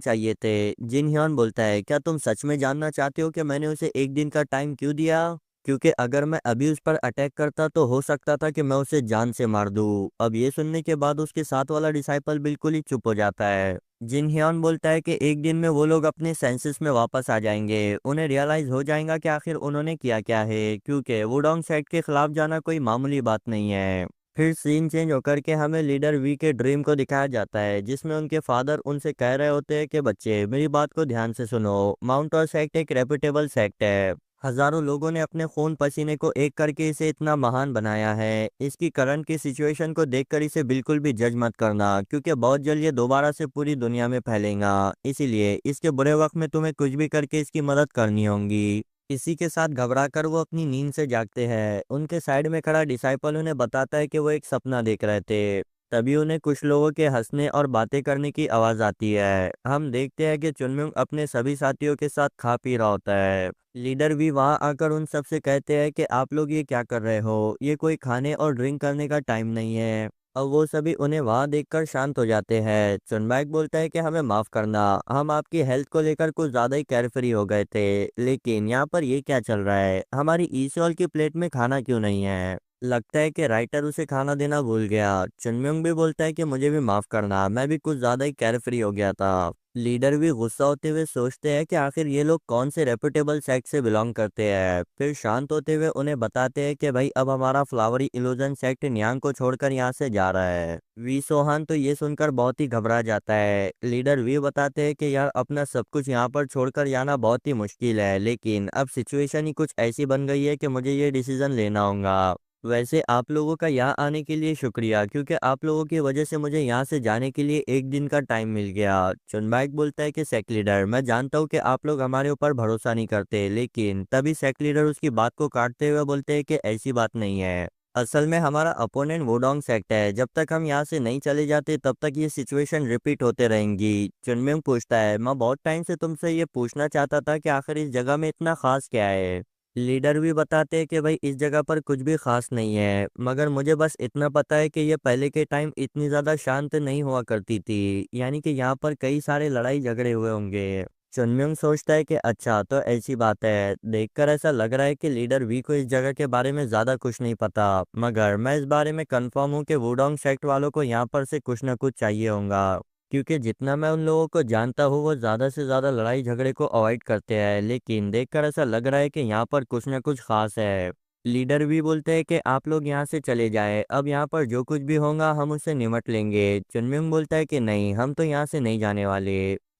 चाहिए थे। जिन ह्योन बोलता है क्या तुम सच में जानना चाहते हो कि मैंने उसे एक दिन का टाइम क्यों दिया, क्योंकि अगर मैं अभी उस पर अटैक करता तो हो सकता था कि मैं उसे जान से मार दूं। अब ये सुनने के बाद उसके साथ वाला डिसाइपल बिल्कुल ही चुप हो जाता है। जिन ह्योन बोलता है कि एक दिन में वो लोग अपने सेंसेस में वापस आ जाएंगे, उन्हें रियलाइज हो जाएगा कि आखिर उन्होंने किया क्या है, क्योंकि वुडोंग सेट के खिलाफ जाना कोई मामूली बात नहीं है। फिर सीन चेंज होकर के हमें लीडर वी के ड्रीम को दिखाया जाता है जिसमें उनके फादर उनसे कह रहे होते हैं कि बच्चे मेरी बात को ध्यान से सुनो, माउंट और सेक्ट एक रेपुटेबल सेक्ट है। हजारों लोगों ने अपने खून पसीने को एक करके इसे इतना महान बनाया है। इसकी करंट की सिचुएशन को देखकर इसे बिल्कुल भी जज मत करना, क्योंकि बहुत जल्द ये दोबारा से पूरी दुनिया में फैलेगा। इसीलिए इसके बुरे वक्त में तुम्हें कुछ भी करके इसकी मदद करनी होगी। इसी के साथ घबरा कर वो अपनी नींद से जागते हैं। उनके साइड में खड़ा डिसाइपल उन्हें बताता है कि वो एक सपना देख रहे थे। तभी उन्हें कुछ लोगों के हंसने और बातें करने की आवाज आती है। हम देखते हैं कि चुनमुंग अपने सभी साथियों के साथ खा पी रहा होता है। लीडर भी वहां आकर उन सब से कहते हैं कि आप लोग ये क्या कर रहे हो, ये कोई खाने और ड्रिंक करने का टाइम नहीं है। अब वो सभी उन्हें वहां देखकर शांत हो जाते हैं। चुनबैक बोलता है कि हमें माफ करना, हम आपकी हेल्थ को लेकर कुछ ज्यादा ही केयरफ्री हो गए थे। लेकिन यहाँ पर ये क्या चल रहा है, हमारी ईसोल की प्लेट में खाना क्यों नहीं है? लगता है कि राइटर उसे खाना देना भूल गया। चुनम्योंग भी बोलता है कि मुझे भी माफ करना, मैं भी कुछ ज्यादा ही केयरफ्री हो गया था। लीडर भी गुस्सा होते हुए सोचते हैं कि आखिर ये लोग कौन से रेपुटेबल सेक्ट से बिलोंग करते हैं। फिर शांत होते हुए उन्हें बताते हैं कि भाई अब हमारा फ्लावरी इल्यूजन सेक्ट न्यांग को छोड़कर यहाँ से जा रहा है। वी सोहान तो ये सुनकर बहुत ही घबरा जाता है। लीडर वी बताते हैं कि यार अपना सब कुछ यहाँ पर छोड़कर जाना बहुत ही मुश्किल है, लेकिन अब सिचुएशन ही कुछ ऐसी बन गई है कि मुझे ये डिसीजन लेना होगा। वैसे आप लोगों का यहाँ आने के लिए शुक्रिया, क्योंकि आप लोगों की वजह से मुझे यहाँ से जाने के लिए एक दिन का टाइम मिल गया। चुनबाइक बोलता है कि सेक लीडर, मैं जानता हूँ कि आप लोग हमारे ऊपर भरोसा नहीं करते, लेकिन तभी सेक लीडर उसकी बात को काटते हुए बोलते हैं कि ऐसी बात नहीं है। असल में हमारा अपोनेंट वुडोंग सेक्ट है। जब तक हम यहाँ से नहीं चले जाते तब तक ये सिचुएशन रिपीट होते रहेंगी। चुनमिंग पूछता है, मैं बहुत टाइम से तुमसे ये पूछना चाहता था कि आखिर इस जगह में इतना खास क्या है। लीडर भी बताते हैं कि भाई इस जगह पर कुछ भी खास नहीं है, मगर मुझे बस इतना पता है कि ये पहले के टाइम इतनी ज़्यादा शांत नहीं हुआ करती थी, यानी कि यहाँ पर कई सारे लड़ाई झगड़े हुए होंगे। चुनम्योंग सोचता है कि अच्छा तो ऐसी बात है। देखकर ऐसा लग रहा है कि लीडर वी को इस जगह के बारे में ज़्यादा कुछ नहीं पता, मगर मैं इस बारे में कंफर्म हूँ कि वुडोंग सेक्ट वालों को यहाँ पर से कुछ ना कुछ चाहिए होगा, क्योंकि जितना मैं उन लोगों को जानता हूँ वो ज़्यादा से ज़्यादा लड़ाई झगड़े को अवॉइड करते हैं। लेकिन देखकर ऐसा लग रहा है कि यहाँ पर कुछ ना कुछ खास है। लीडर भी बोलते हैं कि आप लोग यहाँ से चले जाएं, अब यहाँ पर जो कुछ भी होगा हम उससे निपट लेंगे। चुनमिंग बोलता है कि नहीं, हम तो यहाँ से नहीं जाने वाले।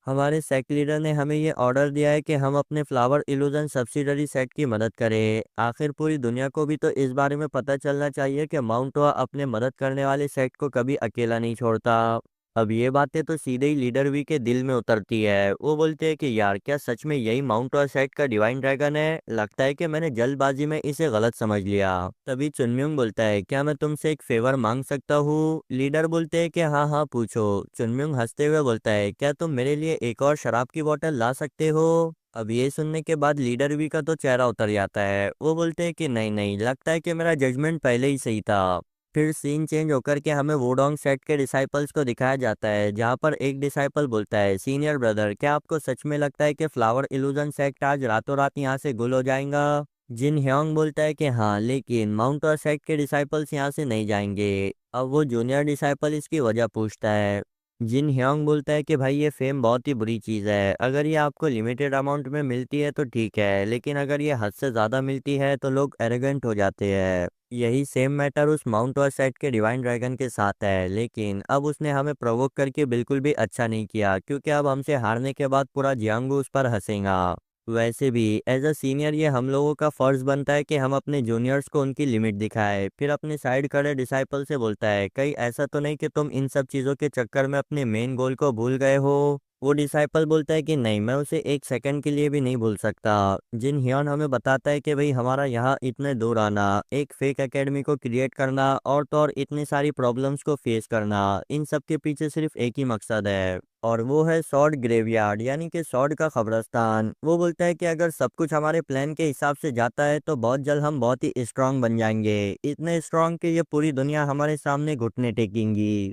हमारे सेक्ट लीडर ने हमें ये ऑर्डर दिया है कि हम अपने फ्लावर इल्यूजन सब्सिडरी सेक्ट की मदद करें। आखिर पूरी दुनिया को भी तो इस बारे में पता चलना चाहिए कि माउंट वा अपने मदद करने वाले सेक्ट को कभी अकेला नहीं छोड़ता। अब ये बातें तो सीधे ही लीडर वी के दिल में उतरती है। वो बोलते हैं कि यार क्या सच में यही माउंट और सेट का डिवाइन ड्रैगन है? लगता है कि मैंने जल्दबाजी में इसे गलत समझ लिया। तभी चुनम्योंग बोलता है, क्या मैं तुमसे एक फेवर मांग सकता हूँ? लीडर बोलते हैं कि हाँ हाँ पूछो। चुनम्योंग हंसते हुए बोलता है, क्या तुम मेरे लिए एक और शराब की बोतल ला सकते हो? अब ये सुनने के बाद लीडर वी का तो चेहरा उतर जाता है। वो बोलते हैं कि नहीं नहीं, लगता है कि मेरा जजमेंट पहले ही सही था। फिर सीन चेंज होकर के हमें वुडोंग सेट के डिसाइपल्स को दिखाया जाता है, जहाँ पर एक डिसाइपल बोलता है, सीनियर ब्रदर क्या आपको सच में लगता है कि फ्लावर इल्यूजन सेक्ट आज रातों रात यहाँ से गुल हो जाएगा? जिन ह्योंग बोलता है कि हाँ, लेकिन माउंट और सेक्ट के डिसाइपल्स यहाँ से नहीं जाएंगे। अब वो जूनियर डिसाइपल इसकी वजह पूछता है। जिन ह्योंग बोलता है कि भाई ये फेम बहुत ही बुरी चीज़ है, अगर ये आपको लिमिटेड अमाउंट में मिलती है तो ठीक है, लेकिन अगर ये हद से ज़्यादा मिलती है तो लोग एरोगेंट हो जाते हैं। यही सेम मैटर उस माउंट और सेट के डिवाइन ड्रैगन के साथ है, लेकिन अब उसने हमें प्रोवोक करके बिल्कुल भी अच्छा नहीं किया, क्योंकि अब हमसे हारने के बाद पूरा जियांगू उस पर हंसेगा। वैसे भी एज अ सीनियर ये हम लोगों का फर्ज बनता है कि हम अपने जूनियर्स को उनकी लिमिट दिखाएं। फिर अपने साइड खड़े डिसाइपल से बोलता है, कहीं ऐसा तो नहीं कि तुम इन सब चीज़ों के चक्कर में अपने मेन गोल को भूल गए हो? वो डिसाइपल बोलता है कि नहीं, मैं उसे एक सेकंड के लिए भी नहीं भूल सकता। जिन हियन हमें बताता है कि भाई हमारा यहाँ इतने दूर आना, एक फेक एकेडमी को क्रिएट करना और तो और इतनी सारी प्रॉब्लम्स को फेस करना, इन सब के पीछे सिर्फ एक ही मकसद है, और वो है सॉर्ड ग्रेवयार्ड, यानी कि सॉर्ड का कब्रिस्तान। वो बोलता है कि अगर सब कुछ हमारे प्लान के हिसाब से जाता है तो बहुत जल्द हम बहुत ही स्ट्रांग बन जाएंगे, इतने स्ट्रांग कि ये पूरी दुनिया हमारे सामने घुटने टेकेंगी।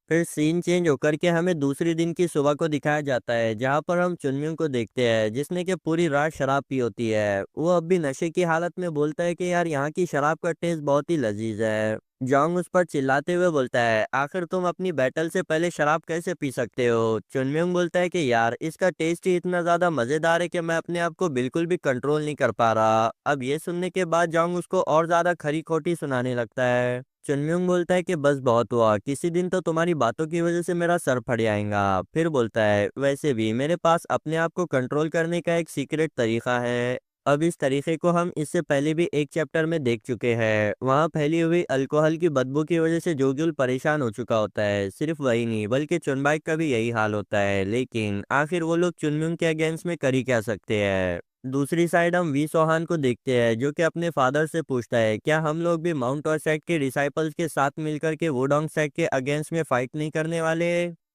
फिर सीन चेंज होकर के हमें दूसरे दिन की सुबह को दिखाया जाता है, जहाँ पर हम चुनमियों को देखते हैं, जिसने कि पूरी रात शराब पी होती है। वो अब भी नशे की हालत में बोलता है कि यार यहाँ की शराब का टेस्ट बहुत ही लजीज है। जॉन्ग उस पर चिल्लाते हुए बोलता है, आखिर तुम अपनी बैटल से पहले शराब कैसे पी सकते हो? चुनमियोंग बोलता है कि यार इसका टेस्ट ही इतना ज्यादा मजेदार है कि मैं अपने आप को बिल्कुल भी कंट्रोल नहीं कर पा रहा। अब ये सुनने के बाद जॉन्ग उसको और ज्यादा खरी खोटी सुनाने लगता है। चुनम्योंग बोलता है कि बस बहुत हुआ, किसी दिन तो तुम्हारी बातों की वजह से मेरा सर फट जाएगा। फिर बोलता है, वैसे भी मेरे पास अपने आप को कंट्रोल करने का एक सीक्रेट तरीका है। अब इस तरीके को हम इससे पहले भी एक चैप्टर में देख चुके हैं। वहाँ फैली हुई अल्कोहल की बदबू की वजह से जोग्युल परेशान हो चुका होता है। सिर्फ वही नहीं बल्कि चुनबाई का भी यही हाल होता है, लेकिन आखिर वो लोग चुनमुन के अगेंस्ट में कर ही क्या सकते हैं। दूसरी साइड हम वी सोहान को देखते हैं, जो कि अपने फादर से पूछता है क्या हम लोग भी माउंट और सेट के डिसाइपल्स के साथ मिलकर के वुडोंग सेट के अगेंस्ट में फाइट नहीं करने वाले।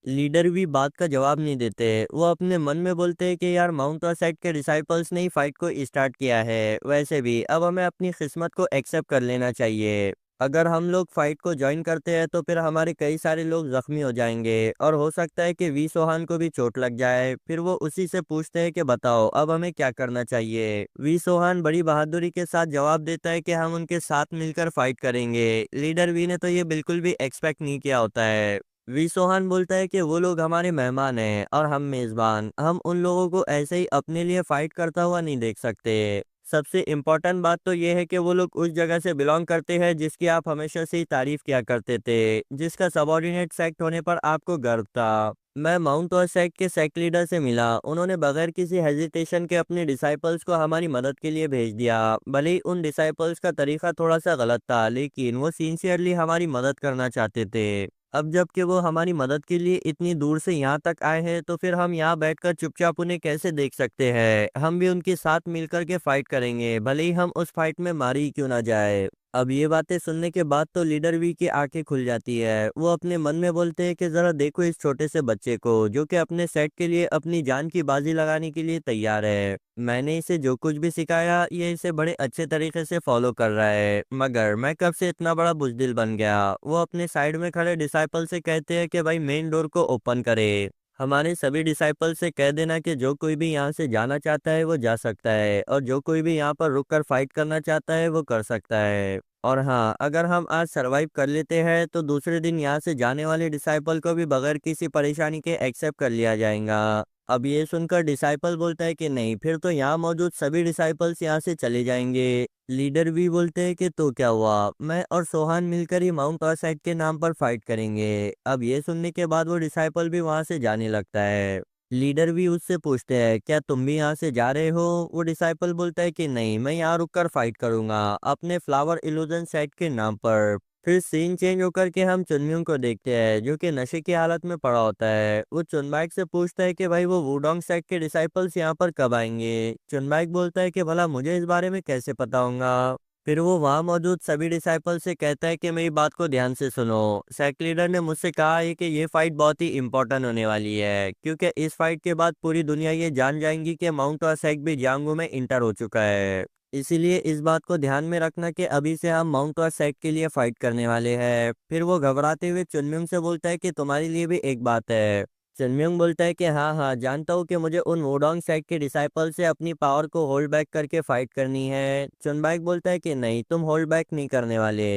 लीडर भी बात का जवाब नहीं देते। वो अपने मन में बोलते हैं कि यार माउंट और सेट के डिसाइपल्स ने ही फाइट को स्टार्ट किया है, वैसे भी अब हमें अपनी किस्मत को एक्सेप्ट कर लेना चाहिए। अगर हम लोग फाइट को ज्वाइन करते हैं तो फिर हमारे कई सारे लोग जख्मी हो जाएंगे और हो सकता है कि वी सोहान को भी चोट लग जाए। फिर वो उसी से पूछते हैं कि बताओ अब हमें क्या करना चाहिए। वी सोहान बड़ी बहादुरी के साथ जवाब देता है कि हम उनके साथ मिलकर फाइट करेंगे। लीडर वी ने तो ये बिल्कुल भी एक्सपेक्ट नहीं किया होता है। वी सोहान बोलता है कि वो लोग हमारे मेहमान हैं और हम मेजबान, हम उन लोगों को ऐसे ही अपने लिए फाइट करता हुआ नहीं देख सकते। सबसे इम्पोर्टेंट बात तो ये है कि वो लोग उस जगह से बिलोंग करते हैं जिसकी आप हमेशा से ही तारीफ किया करते थे, जिसका सबॉर्डिनेट सेक्ट होने पर आपको गर्व था। मैं माउंट और सेक्ट के सेक्ट लीडर से मिला, उन्होंने बगैर किसी हेजिटेशन के अपने डिसाइपल्स को हमारी मदद के लिए भेज दिया। भले ही उन डिसाइपल्स का तरीका थोड़ा सा गलत था, लेकिन वो सिंसियरली हमारी मदद करना चाहते थे। अब जबकि वो हमारी मदद के लिए इतनी दूर से यहाँ तक आए हैं तो फिर हम यहाँ बैठकर चुपचाप उन्हें कैसे देख सकते हैं। हम भी उनके साथ मिलकर के फाइट करेंगे, भले ही हम उस फाइट में मारी ही क्यों ना जाए। अब ये बातें सुनने के बाद तो लीडर वी की आंखें खुल जाती है। वो अपने मन में बोलते हैं कि जरा देखो इस छोटे से बच्चे को, जो कि अपने सेट के लिए अपनी जान की बाजी लगाने के लिए तैयार है। मैंने इसे जो कुछ भी सिखाया ये इसे बड़े अच्छे तरीके से फॉलो कर रहा है, मगर मैं कब से इतना बड़ा बुजदिल बन गया। वो अपने साइड में खड़े डिसाइपल से कहते हैं कि भाई मेन डोर को ओपन करे। हमारे सभी डिसाइपल से कह देना कि जो कोई भी यहाँ से जाना चाहता है वो जा सकता है, और जो कोई भी यहाँ पर रुक कर फाइट करना चाहता है वो कर सकता है। और हाँ, अगर हम आज सरवाइव कर लेते हैं तो दूसरे दिन यहाँ से जाने वाले डिसाइपल को भी बगैर किसी परेशानी के एक्सेप्ट कर लिया जाएगा। अब ये सुनकर डिसाइपल बोलता है कि नहीं, फिर तो यहाँ मौजूद सभी डिसाइपल्स यहाँ से चले जाएंगे। लीडर भी बोलते हैं कि तो क्या हुआ, मैं और सोहान मिलकर ही माउंट और साइड के नाम पर फाइट करेंगे। अब ये सुनने के बाद वो डिसाइपल भी वहां से जाने लगता है। लीडर भी उससे पूछते हैं क्या तुम भी यहाँ से जा रहे हो। वो डिसाइपल बोलता है कि नहीं, मैं यहाँ रुककर फाइट करूंगा अपने फ्लावर इल्यूजन सेट के नाम पर। फिर सीन चेंज होकर के हम चुनम्यूंग को देखते हैं, जो कि नशे की हालत में पड़ा होता है। वो चुनबाइक से पूछता है कि भाई वो वुडोंग सेट के डिसाइपल्स यहाँ पर कब आएंगे। चुनबाइक बोलता है कि भला मुझे इस बारे में कैसे पता होगा। फिर वो वहां मौजूद सभी डिसाइपल से कहता है कि मेरी बात को ध्यान से सुनो। सेक्ट लीडर ने मुझसे कहा है कि ये फाइट बहुत ही इंपॉर्टेंट होने वाली है, क्योंकि इस फाइट के बाद पूरी दुनिया ये जान जाएंगी कि माउंट और सेक्ट भी जियांगू में इंटर हो चुका है। इसीलिए इस बात को ध्यान में रखना कि अभी से हम माउंट और सेक्ट के लिए फाइट करने वाले हैं। फिर वो घबराते हुए चुनम्यूंग से बोलता है कि तुम्हारे लिए भी एक बात है। चुनम्यूंग बोलता है कि हाँ हाँ जानता हूँ कि मुझे उन वुडोंग सेक्ट के डिसाइपल से अपनी पावर को होल्ड बैक करके फाइट करनी है। चुनबाइक बोलता है कि नहीं, तुम होल्ड बैक नहीं करने वाले।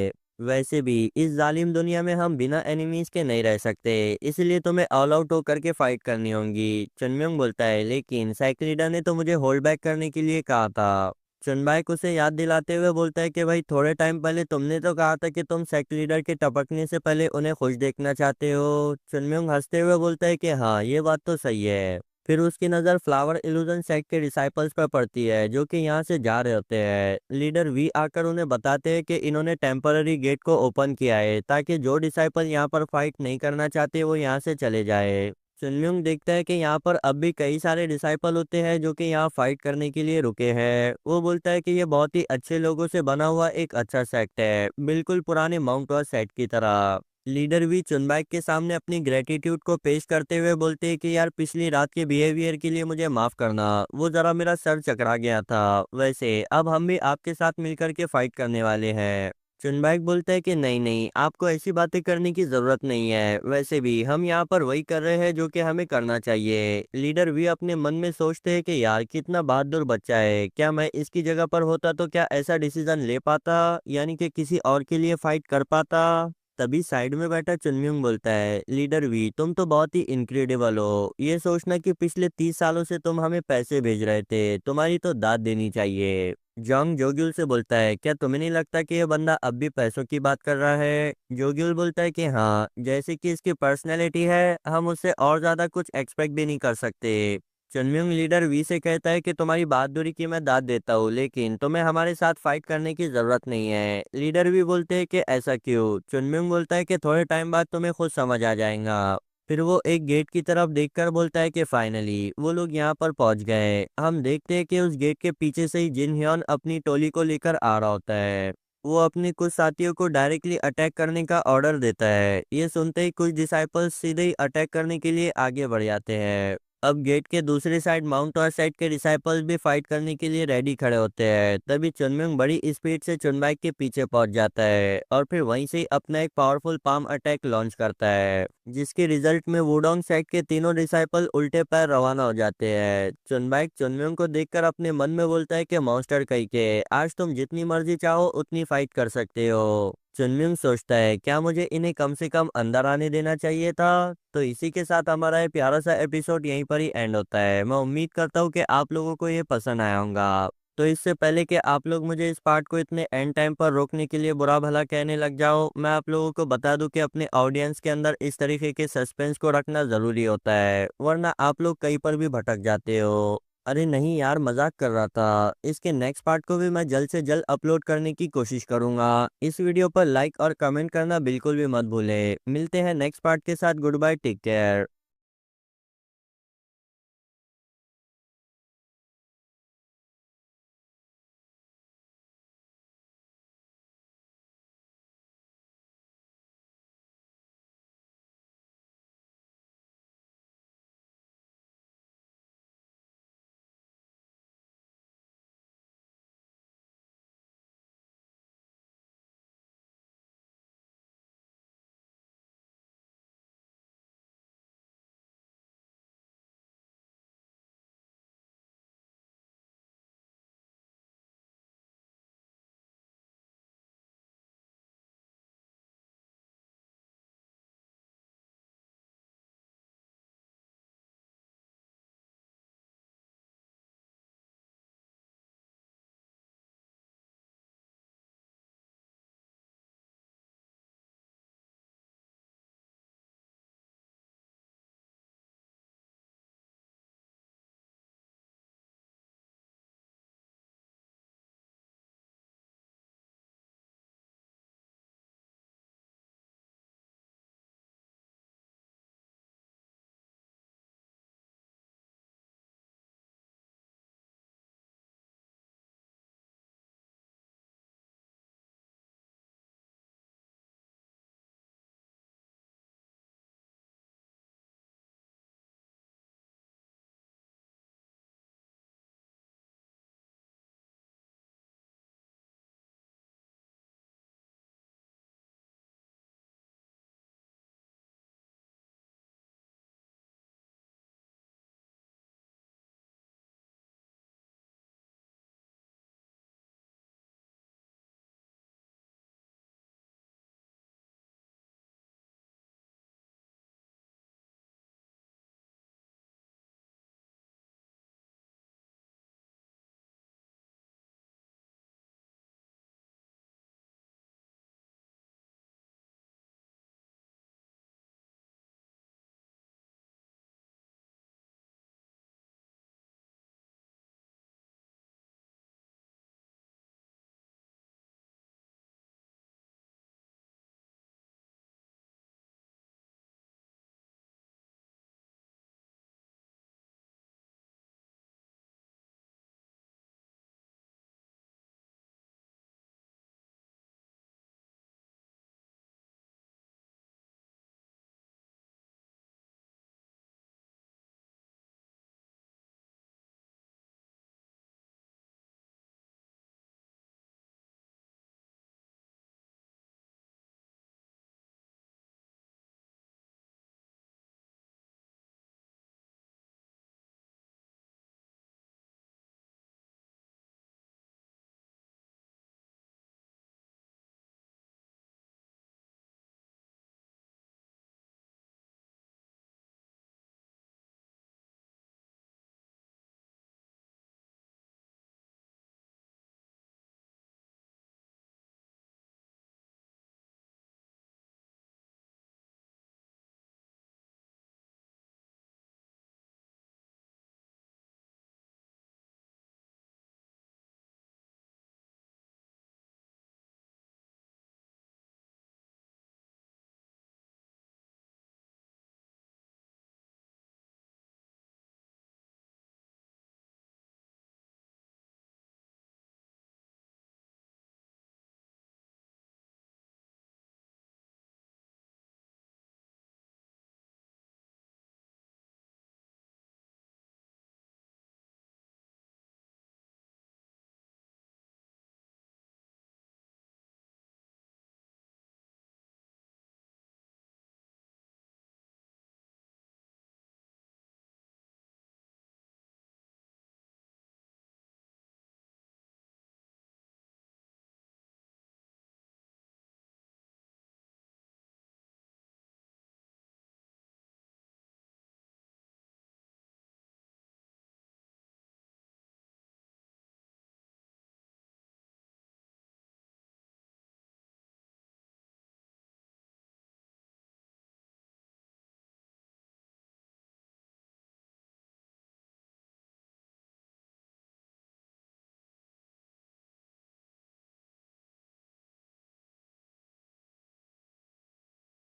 वैसे भी इस जालिम दुनिया में हम बिना एनिमीज के नहीं रह सकते, इसलिए तुम्हें ऑल आउट होकर के फाइट करनी होगी। चुनम्यूंग बोलता है लेकिन सेक्ट लीडर ने तो मुझे होल्ड बैक करने के लिए कहा था। चुनबाइक उसे याद दिलाते हुए बोलता है कि भाई थोड़े टाइम पहले तुमने तो कहा था कि तुम सेक्ट लीडर के टपकने से पहले उन्हें खुश देखना चाहते हो। चुनम्यूंग हंसते हुए बोलता है कि हाँ ये बात तो सही है। फिर उसकी नज़र फ्लावर इल्यूजन सेक्ट के डिसाइपल्स पर पड़ती है, जो कि यहाँ से जा रहे होते हैं। लीडर वी आकर उन्हें बताते हैं कि इन्होंने टेम्पररी गेट को ओपन किया है ताकि जो डिसाइपल यहाँ पर फाइट नहीं करना चाहते वो यहाँ से चले जाए। सुनलियोंग देखता है कि यहाँ पर अब भी कई सारे डिसाइपल होते हैं जो कि यहाँ फाइट करने के लिए रुके हैं। वो बोलता है कि ये बहुत ही अच्छे लोगों से बना हुआ एक अच्छा सेक्ट है, बिल्कुल पुराने माउंट वॉर सेट की तरह। लीडर भी चुनबाइक के सामने अपनी ग्रेटिट्यूड को पेश करते हुए बोलते हैं कि यार पिछली रात के बिहेवियर के लिए मुझे माफ करना, वो जरा मेरा सर चकरा गया था। वैसे अब हम भी आपके साथ मिलकर के फाइट करने वाले हैं। चुनबाइक बोलता है कि नहीं नहीं, आपको ऐसी बातें करने की जरूरत नहीं है, वैसे भी हम यहाँ पर वही कर रहे हैं जो कि हमें करना चाहिए। लीडर भी अपने मन में सोचते हैं कि यार कितना बहादुर बच्चा है, क्या मैं इसकी जगह पर होता तो क्या ऐसा डिसीजन ले पाता, यानी कि किसी और के लिए फाइट कर पाता। तभी साइड में बैठा चुनम्यूंग बोलता है लीडर वी, तुम तो बहुत ही इनक्रेडिबल हो। ये सोचना कि पिछले 30 सालों से तुम हमें पैसे भेज रहे थे, तुम्हारी तो दाद देनी चाहिए। जॉन्ग जोग्युल से बोलता है क्या तुम्हें नहीं लगता कि ये बंदा अब भी पैसों की बात कर रहा है। जोग्युल बोलता है कि हाँ, जैसे कि इसकी पर्सनैलिटी है हम उससे और ज्यादा कुछ एक्सपेक्ट भी नहीं कर सकते। चुनमिंग लीडर वी से कहता है कि तुम्हारी बहादुरी की मैं दाद देता हूँ, लेकिन तुम्हें हमारे साथ फाइट करने की जरूरत नहीं है। लीडर वी बोलते हैं कि ऐसा क्यों। चुनमिंग बोलता है कि थोड़े टाइम बाद तुम्हें खुद समझ आ जाएगा। फिर वो एक गेट की तरफ देखकर बोलता है कि फाइनली वो लोग यहाँ पर पहुंच गए। हम देखते हैं कि उस गेट के पीछे से ही जिन ह्योन अपनी टोली को लेकर आ रहा होता है। वो अपने कुछ साथियों को डायरेक्टली अटैक करने का ऑर्डर देता है। ये सुनते ही कुछ डिसाइपल्स सीधे ही अटैक करने के लिए आगे बढ़ जाते हैं। अब गेट के दूसरी साइड माउंट और साइड के डिसाइपल्स भी फाइट करने के लिए रेडी खड़े होते हैं। तभी चुनमिंग बड़ी स्पीड से चुनबाई के पीछे पहुंच जाता है और फिर वहीं से ही अपना एक पावरफुल पाम अटैक लॉन्च करता है, जिसके रिजल्ट में वुडोंग साइड के तीनों डिसाइपल उल्टे पैर रवाना हो जाते हैं। चुनबाई चुनमिंग को देखकर अपने मन में बोलता है कि मॉन्स्टर कहीं के, आज तुम जितनी मर्जी चाहो उतनी फाइट कर सकते हो। चुनमिंग सोचता है क्या मुझे इन्हें कम से कम अंदर आने देना चाहिए था। तो इसी के साथ हमारा ये प्यारा सा एपिसोड यहीं पर ही एंड होता है। मैं उम्मीद करता हूँ कि आप लोगों को ये पसंद आया होगा। तो इससे पहले कि आप लोग मुझे इस पार्ट को इतने एंड टाइम पर रोकने के लिए बुरा भला कहने लग जाओ, मैं आप लोगों को बता दूं कि अपने ऑडियंस के अंदर इस तरीके के सस्पेंस को रखना ज़रूरी होता है, वरना आप लोग कहीं पर भी भटक जाते हो। अरे नहीं यार, मजाक कर रहा था। इसके नेक्स्ट पार्ट को भी मैं जल्द से जल्द अपलोड करने की कोशिश करूंगा। इस वीडियो पर लाइक और कमेंट करना बिल्कुल भी मत भूले। मिलते हैं नेक्स्ट पार्ट के साथ। Goodbye, take care.